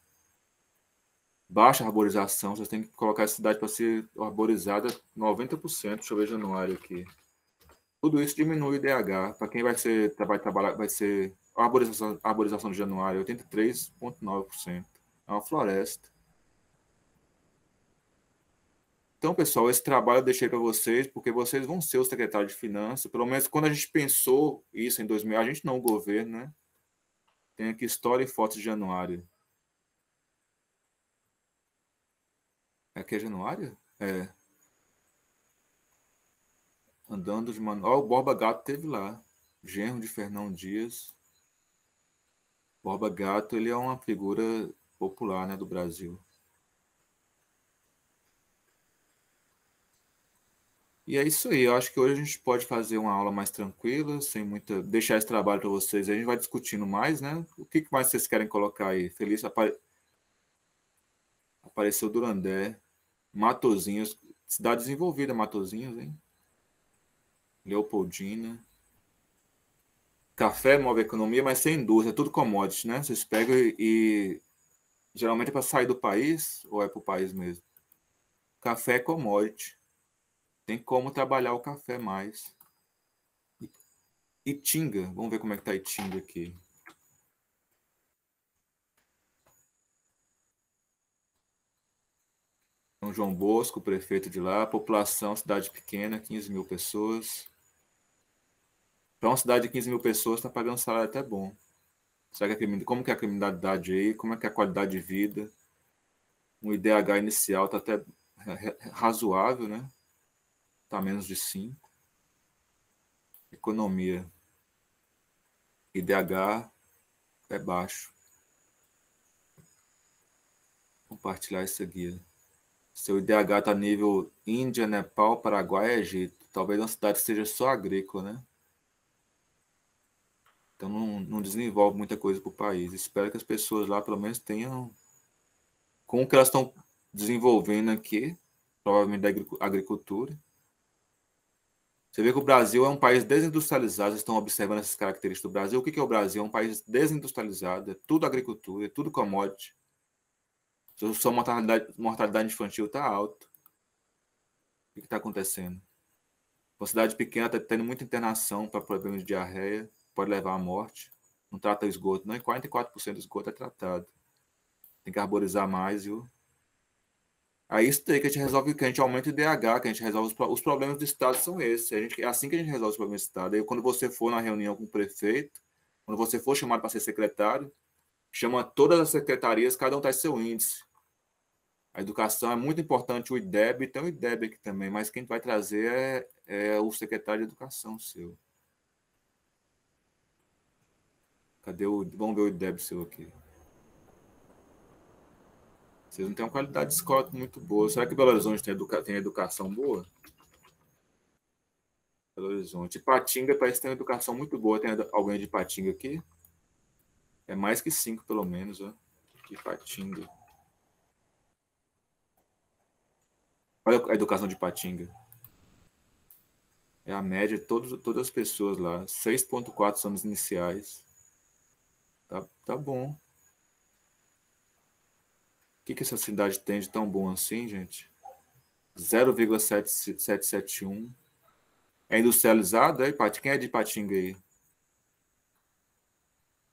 Baixa arborização. Vocês têm que colocar a cidade para ser arborizada 90%. Deixa eu ver januário aqui. Tudo isso diminui o IDH. Para quem vai trabalhar, vai ser a arborização de januário, 83,9%. É uma floresta. Então, pessoal, esse trabalho eu deixei para vocês, porque vocês vão ser o secretário de Finanças. Pelo menos quando a gente pensou isso em 2000, a gente não, o governo, né? Tem aqui história e fotos de januário. Aqui é januário? É. Andando de manual. O Borba Gato teve lá. Genro de Fernão Dias. Borba Gato, ele é uma figura popular, né, do Brasil. E é isso aí. Eu acho que hoje a gente pode fazer uma aula mais tranquila, sem muita. Deixar esse trabalho para vocês. A gente vai discutindo mais, né? O que mais vocês querem colocar aí? Feliz apareceu Durandé, Matozinhos, cidade desenvolvida, Matozinhos, hein? Leopoldina. Café move a economia, mas sem indústria, é tudo commodity, né? Vocês pegam geralmente é para sair do país ou é para o país mesmo? Café é commodity. Tem como trabalhar o café mais. Itinga, vamos ver como é que tá Itinga aqui. São João Bosco, prefeito de lá, população, cidade pequena, 15 mil pessoas. Para uma cidade de 15 mil pessoas, está pagando um salário até bom. Será que como que é a criminalidade aí? Como é que é a qualidade de vida? Um IDH inicial está até razoável, né? Está menos de 5. Economia. IDH é baixo. Compartilhar essa guia. Seu IDH está nível Índia, Nepal, Paraguai e Egito. Talvez uma cidade que seja só agrícola, né? Então não desenvolve muita coisa para o país. Espero que as pessoas lá pelo menos tenham, com o que elas estão desenvolvendo aqui, provavelmente da agricultura. Você vê que o Brasil é um país desindustrializado, vocês estão observando essas características do Brasil. O que é o Brasil? É um país desindustrializado, é tudo agricultura, é tudo commodity. Sua mortalidade infantil está alta. O que está acontecendo? Uma cidade pequena está tendo muita internação para problemas de diarreia, pode levar à morte. Não trata o esgoto, não, e 44% do esgoto é tratado. Tem que arborizar mais, viu? Aí isso daí que a gente resolve, que a gente aumenta o IDH, que a gente resolve os problemas do Estado são esses. É assim que a gente resolve os problemas do Estado. Aí quando você for na reunião com o prefeito, quando você for chamado para ser secretário, chama todas as secretarias, cada um traz seu índice. A educação é muito importante, o IDEB, tem o IDEB aqui também, mas quem vai trazer é o secretário de educação seu. Cadê o... Vamos ver o IDEB seu aqui. Vocês não têm uma qualidade de escola muito boa. Será que Belo Horizonte tem educação boa? Belo Horizonte. Ipatinga parece que tem uma educação muito boa. Tem alguém de Ipatinga aqui? É mais que 5, pelo menos, ó. Ipatinga. Olha a educação de Ipatinga. É a média de todas as pessoas lá. 6,4 anos iniciais. Tá bom. O que essa cidade tem de tão bom assim, gente? 0,771. É industrializado, é, Ipatinga? Quem é de Ipatinga aí?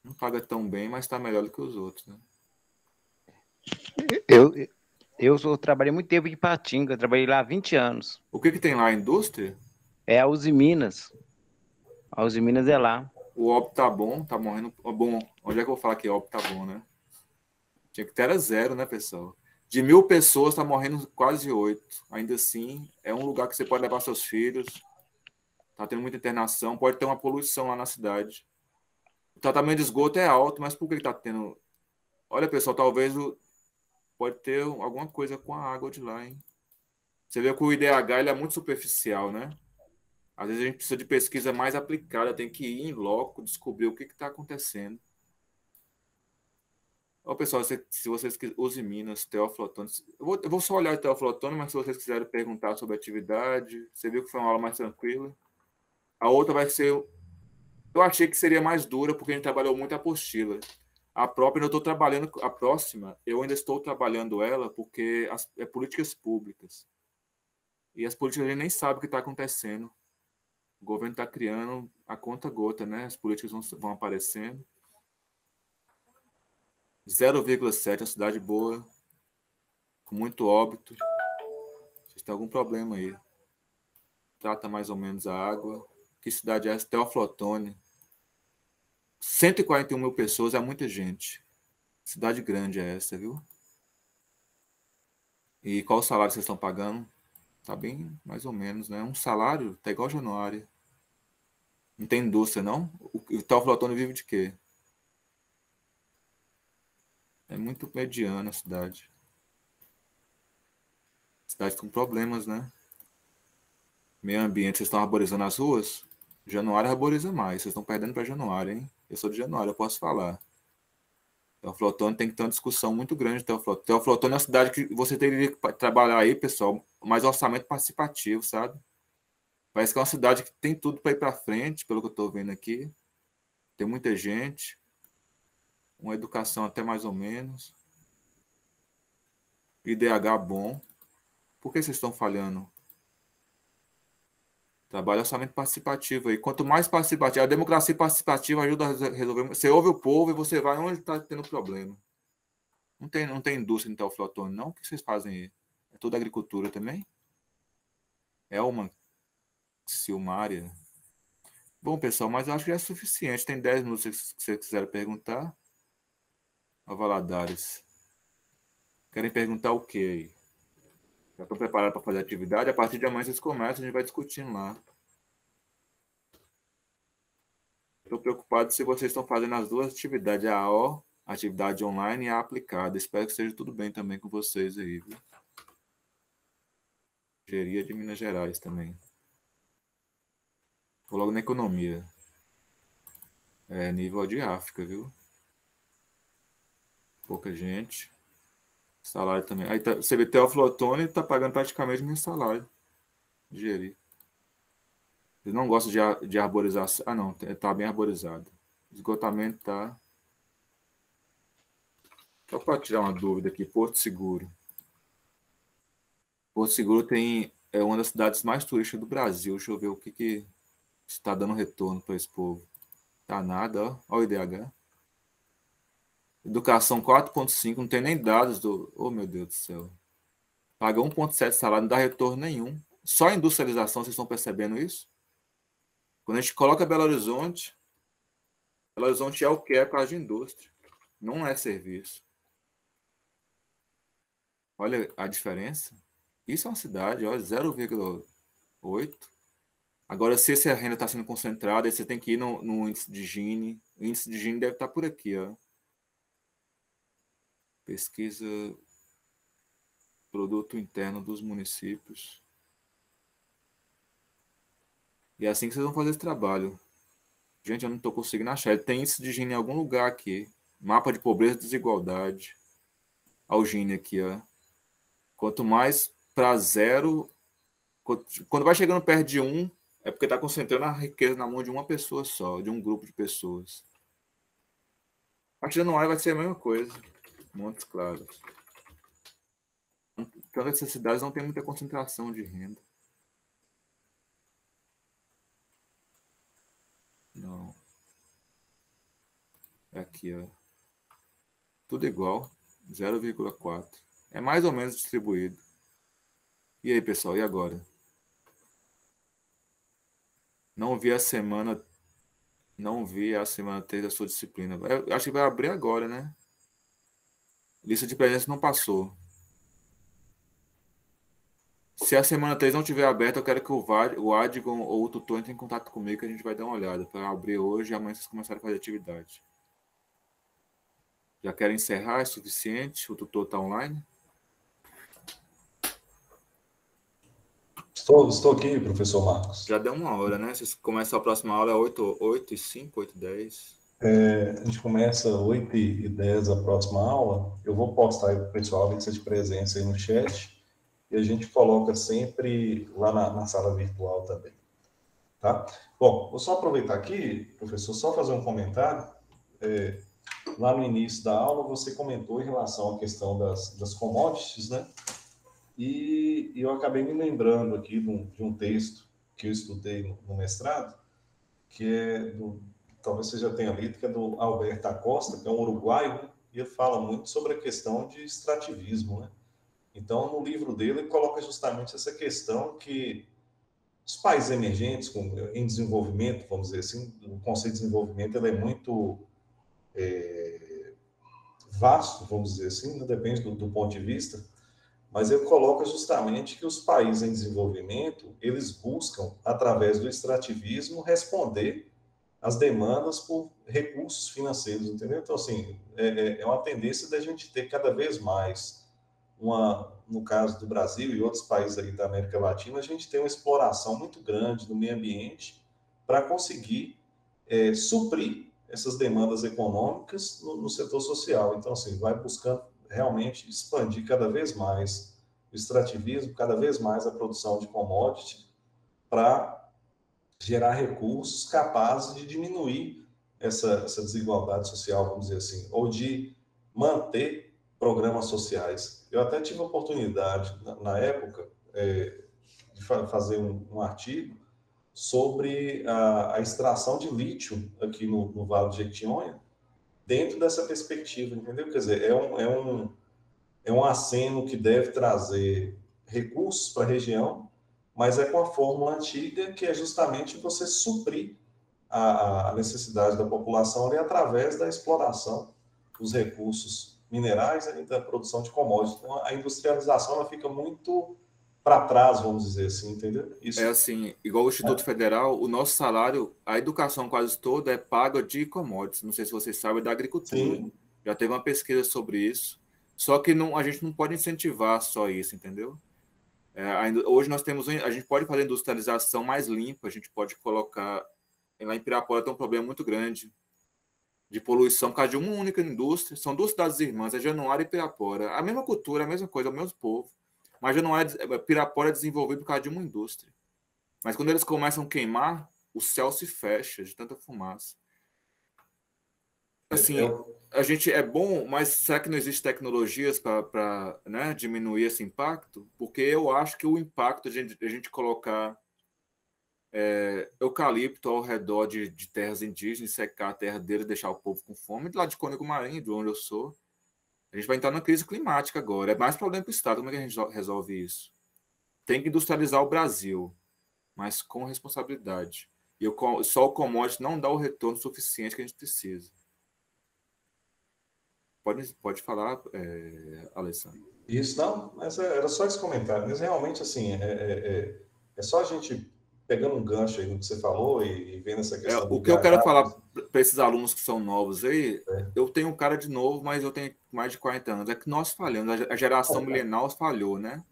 Não paga tão bem, mas está melhor do que os outros, né? Eu trabalhei muito tempo em Ipatinga, trabalhei lá há 20 anos. O que tem lá? A indústria? É a Uzi Minas. A Uzi Minas é lá. O óbito tá bom, tá morrendo. Bom, onde é que eu vou falar que óbito tá bom, né? Tinha que ter era 0, né, pessoal? De 1.000 pessoas, tá morrendo quase 8. Ainda assim, é um lugar que você pode levar seus filhos. Tá tendo muita internação, pode ter uma poluição lá na cidade. O tratamento de esgoto é alto, mas por que tá tendo Olha, pessoal, talvez pode ter alguma coisa com a água de lá, hein? Você vê que o IDH ele é muito superficial, né? Às vezes a gente precisa de pesquisa mais aplicada, tem que ir em loco, descobrir o que está acontecendo. Ó, pessoal, se vocês usem Minas, Teófilo Otoni, eu vou só olhar o Teófilo Otoni, mas se vocês quiserem perguntar sobre a atividade, você viu que foi uma aula mais tranquila. A outra vai ser, eu achei que seria mais dura, porque a gente trabalhou muito a apostila. A própria, eu estou trabalhando, a próxima, eu ainda estou trabalhando ela, porque é políticas públicas. E as políticas a gente nem sabe o que está acontecendo. O governo está criando a conta gota, né? As políticas vão aparecendo. 0,7, uma cidade boa, com muito óbito. Vocês têm algum problema aí? Trata mais ou menos a água. Que cidade é essa? Teófilo Otoni. 141 mil pessoas é muita gente. Cidade grande é essa, viu? E qual o salário que vocês estão pagando? Tá bem, mais ou menos, né? Um salário tá igual Januário. Não tem indústria, não? O Teófilo Otoni vive de quê? É muito mediana a cidade. Cidade com problemas, né? Meio ambiente, vocês estão arborizando as ruas? Januário arboriza mais. Vocês estão perdendo para Januário, hein? Eu sou de Januário, eu posso falar. Teófilo Otoni tem que ter uma discussão muito grande. Teófilo Otoni é uma cidade que você teria que trabalhar aí, pessoal, mais orçamento participativo, sabe? Parece que é uma cidade que tem tudo para ir para frente, pelo que eu estou vendo aqui. Tem muita gente, uma educação até mais ou menos. IDH bom. Por que vocês estão falhando? Trabalho orçamento participativo aí. Quanto mais participativo, a democracia participativa ajuda a resolver. Você ouve o povo e você vai onde está tendo problema. Não tem indústria em Teófilo Otoni, não? O que vocês fazem aí? É tudo agricultura também? É uma Silmária. Bom, pessoal, mas eu acho que já é suficiente. Tem 10 minutos se vocês quiserem perguntar. A Valadares. Querem perguntar o quê aí? Já estão preparados para fazer atividade? A partir de amanhã vocês começam, a gente vai discutindo lá. Estou preocupado se vocês estão fazendo as duas atividades, a AO, a atividade online e a aplicada. Espero que esteja tudo bem também com vocês aí, viu? Engenharia de Minas Gerais também. Vou logo na economia. É nível de África, viu? Pouca gente. Salário também. Aí você vê Teófilo Otoni está pagando praticamente meu salário. Gerir. Eles não gostam de arborização. Ah, não. Está bem arborizado. Esgotamento tá. Só para tirar uma dúvida aqui. Porto Seguro. Porto Seguro é uma das cidades mais turísticas do Brasil. Deixa eu ver o que está dando retorno para esse povo. Tá nada, ó. Olha o IDH. Educação 4,5, não tem nem dados do. Oh, meu Deus do céu. Paga 1,7 salário, não dá retorno nenhum. Só a industrialização, vocês estão percebendo isso? Quando a gente coloca Belo Horizonte é o que é por causa de indústria. Não é serviço. Olha a diferença. Isso é uma cidade, olha, 0,8. Agora, se essa renda está sendo concentrada, aí você tem que ir no índice de Gini. O índice de Gini deve estar por aqui, ó. Pesquisa produto interno dos municípios. E é assim que vocês vão fazer esse trabalho. Gente, eu não estou conseguindo achar. Ele tem índice de Gini em algum lugar aqui. Mapa de pobreza e desigualdade. Olha o Gini aqui, ó. Quanto mais para zero, quando vai chegando perto de 1, é porque está concentrando a riqueza na mão de uma pessoa só, de um grupo de pessoas. A partir de Januário vai ser a mesma coisa. Montes Claros. Então, essas cidades não tem muita concentração de renda. Não. É aqui, ó. Tudo igual. 0,4. É mais ou menos distribuído. E aí, pessoal, e agora? Não vi a semana 3 da sua disciplina. Eu acho que vai abrir agora, né? Lista de presença não passou. Se a semana 3 não estiver aberta, eu quero que o Adgon ou o tutor entre em contato comigo, que a gente vai dar uma olhada para abrir hoje e amanhã vocês começarem a fazer atividade. Já querem encerrar? É suficiente? O tutor está online? Estou aqui, professor Marcos. Já deu 1 hora, né? Vocês começam a próxima aula 8h05, 8h10. A gente começa 8h10 a próxima aula. Eu vou postar aí para o pessoal a lista de presença aí no chat e a gente coloca sempre lá na sala virtual também, tá? Bom, vou só aproveitar aqui, professor, só fazer um comentário. Lá no início da aula você comentou em relação à questão das commodities, né? E eu acabei me lembrando aqui de um texto que eu estudei no mestrado, que talvez você já tenha lido, que é do Alberto Acosta, que é um uruguaio, né? E ele fala muito sobre a questão de extrativismo, né? Então, no livro dele, ele coloca justamente essa questão que os países emergentes, em desenvolvimento, vamos dizer assim, o conceito de desenvolvimento ele é muito vasto, vamos dizer assim, né? Depende do ponto de vista, mas ele coloca justamente que os países em desenvolvimento, eles buscam, através do extrativismo, responder às demandas por recursos financeiros, entendeu? Então, assim, é uma tendência da gente ter cada vez mais no caso do Brasil e outros países ali da América Latina, a gente tem uma exploração muito grande do meio ambiente para conseguir suprir essas demandas econômicas no setor social. Então, assim, vai buscando realmente expandir cada vez mais o extrativismo, cada vez mais a produção de commodity para gerar recursos capazes de diminuir essa desigualdade social, vamos dizer assim, ou de manter programas sociais. Eu até tive a oportunidade, na época, de fazer um artigo sobre a extração de lítio aqui no Vale de Jequitinhonha, dentro dessa perspectiva, entendeu? Quer dizer, é um aceno que deve trazer recursos para a região, mas é com a fórmula antiga, que é justamente você suprir a necessidade da população ali através da exploração dos recursos minerais e da produção de commodities. Então, a industrialização ela fica muito para trás, vamos dizer assim, entendeu? É Isso. assim, igual o Instituto Federal, o nosso salário, a educação quase toda é paga de commodities. Não sei se vocês sabem, é da agricultura. Sim. Já teve uma pesquisa sobre isso. Só que não, a gente não pode incentivar só isso, entendeu? Hoje nós temos, a gente pode fazer industrialização mais limpa, a gente pode colocar. Lá em Pirapora tem um problema muito grande de poluição por causa de uma única indústria. São duas cidades irmãs, é Januário e Pirapora. A mesma cultura, a mesma coisa, o mesmo povo. Mas Pirapora é desenvolvido por causa de uma indústria. Mas quando eles começam a queimar, o céu se fecha de tanta fumaça. Assim, a gente é bom, mas será que não existe tecnologias para né, diminuir esse impacto? Porque eu acho que o impacto de a gente colocar eucalipto ao redor de terras indígenas, secar a terra deles, deixar o povo com fome, de lá de Cônego Marinho, de onde eu sou, a gente vai entrar numa crise climática agora. É mais problema para o Estado. Como é que a gente resolve isso? Tem que industrializar o Brasil, mas com responsabilidade. E só o commodity não dá o retorno suficiente que a gente precisa. Pode falar, Alessandro. Isso, não, mas era só esse comentário. Mas realmente, assim, é só a gente pegando um gancho aí no que você falou e vendo essa questão do O que eu quero IDH. falar para esses alunos que são novos aí, eu tenho um cara de novo, mas eu tenho mais de 40 anos. É que nós falhamos, a geração milenial falhou, né?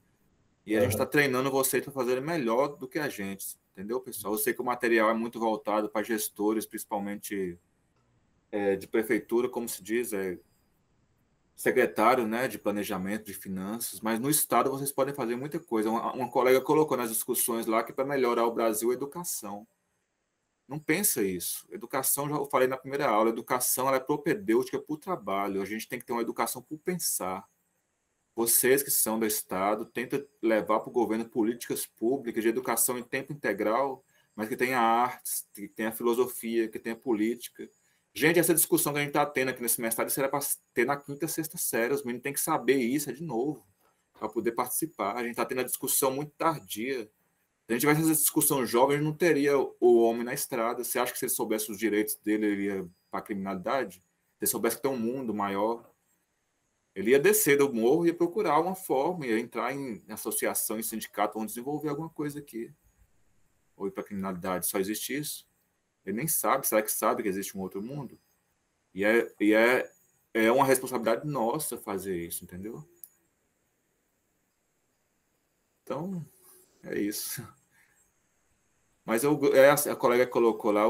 E a gente está treinando vocês para fazerem melhor do que a gente, entendeu, pessoal? Eu sei que o material é muito voltado para gestores, principalmente de prefeitura, como se diz, secretário, né, de planejamento, de finanças, mas no estado vocês podem fazer muita coisa. Uma colega colocou nas discussões lá que para melhorar o Brasil, educação. Não pensa isso. Educação, já eu falei na primeira aula, educação ela é propedêutica para o trabalho. A gente tem que ter uma educação por pensar. Vocês que são do Estado, tentam levar para o governo políticas públicas de educação em tempo integral, mas que tenha artes, que tenha filosofia, que tenha política. Gente, essa discussão que a gente está tendo aqui nesse mestrado, isso era para ter na quinta, sexta série. Os meninos têm que saber isso de novo, para poder participar. A gente está tendo a discussão muito tardia. Se a gente tivesse essa discussão jovem, a gente não teria o homem na estrada. Você acha que se ele soubesse os direitos dele, ele ia para a criminalidade? Se ele soubesse que tem um mundo maior, ele ia descer do morro e ia procurar uma forma, ia entrar em associação, em sindicato, vão desenvolver alguma coisa aqui. Ou ir para a criminalidade. Só existe isso. Ele nem sabe. Será que sabe que existe um outro mundo? E é é uma responsabilidade nossa fazer isso, entendeu? Então, é isso. Mas a colega colocou lá,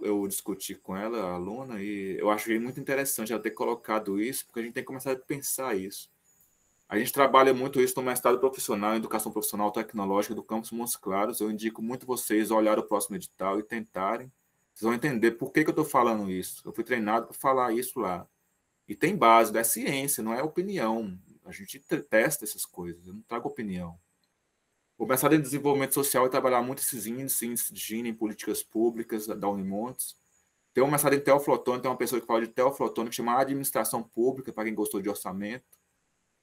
eu discuti com ela, a aluna, e eu achei muito interessante ela ter colocado isso, porque a gente tem que começar a pensar isso. A gente trabalha muito isso no mestrado profissional, em educação profissional tecnológica do campus Montes Claros. Eu indico muito vocês olhar o próximo edital e tentarem. Vocês vão entender por que eu estou falando isso. Eu fui treinado para falar isso lá. E tem base, é ciência, não é opinião. A gente testa essas coisas, eu não trago opinião. O mestrado em desenvolvimento social é trabalhar muito esses índices de Gini em políticas públicas da Unimontes. Tem um mestrado em teoflotônico, tem uma pessoa que fala de teoflotônico, que chama administração pública, para quem gostou de orçamento.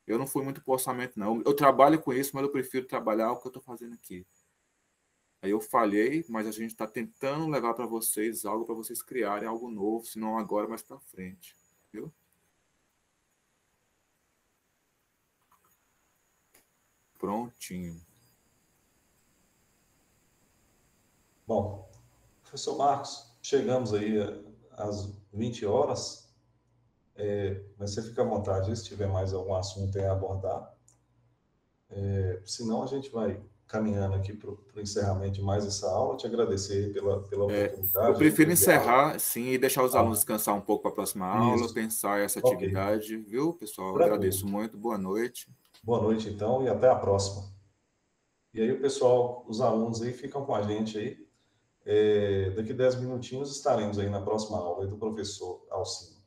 Eu não fui muito para orçamento, não. Eu trabalho com isso, mas eu prefiro trabalhar o que eu estou fazendo aqui. Aí eu falhei, mas a gente está tentando levar para vocês algo para vocês criarem algo novo, se não agora, mais para frente. Viu? Prontinho. Bom, professor Marcos, chegamos aí às 20 horas, mas você fica à vontade se tiver mais algum assunto a abordar. Senão a gente vai caminhando aqui para o encerramento de mais essa aula. Te agradecer pela oportunidade. Eu prefiro encerrar, sim, e deixar os alunos descansar um pouco para a próxima aula, Isso. pensar essa Ok. atividade, viu, pessoal? Tranquilo. Agradeço muito, boa noite. Boa noite, então, e até a próxima. E aí, o pessoal, os alunos aí ficam com a gente aí. Daqui 10 minutinhos estaremos aí na próxima aula aí do professor Alcino.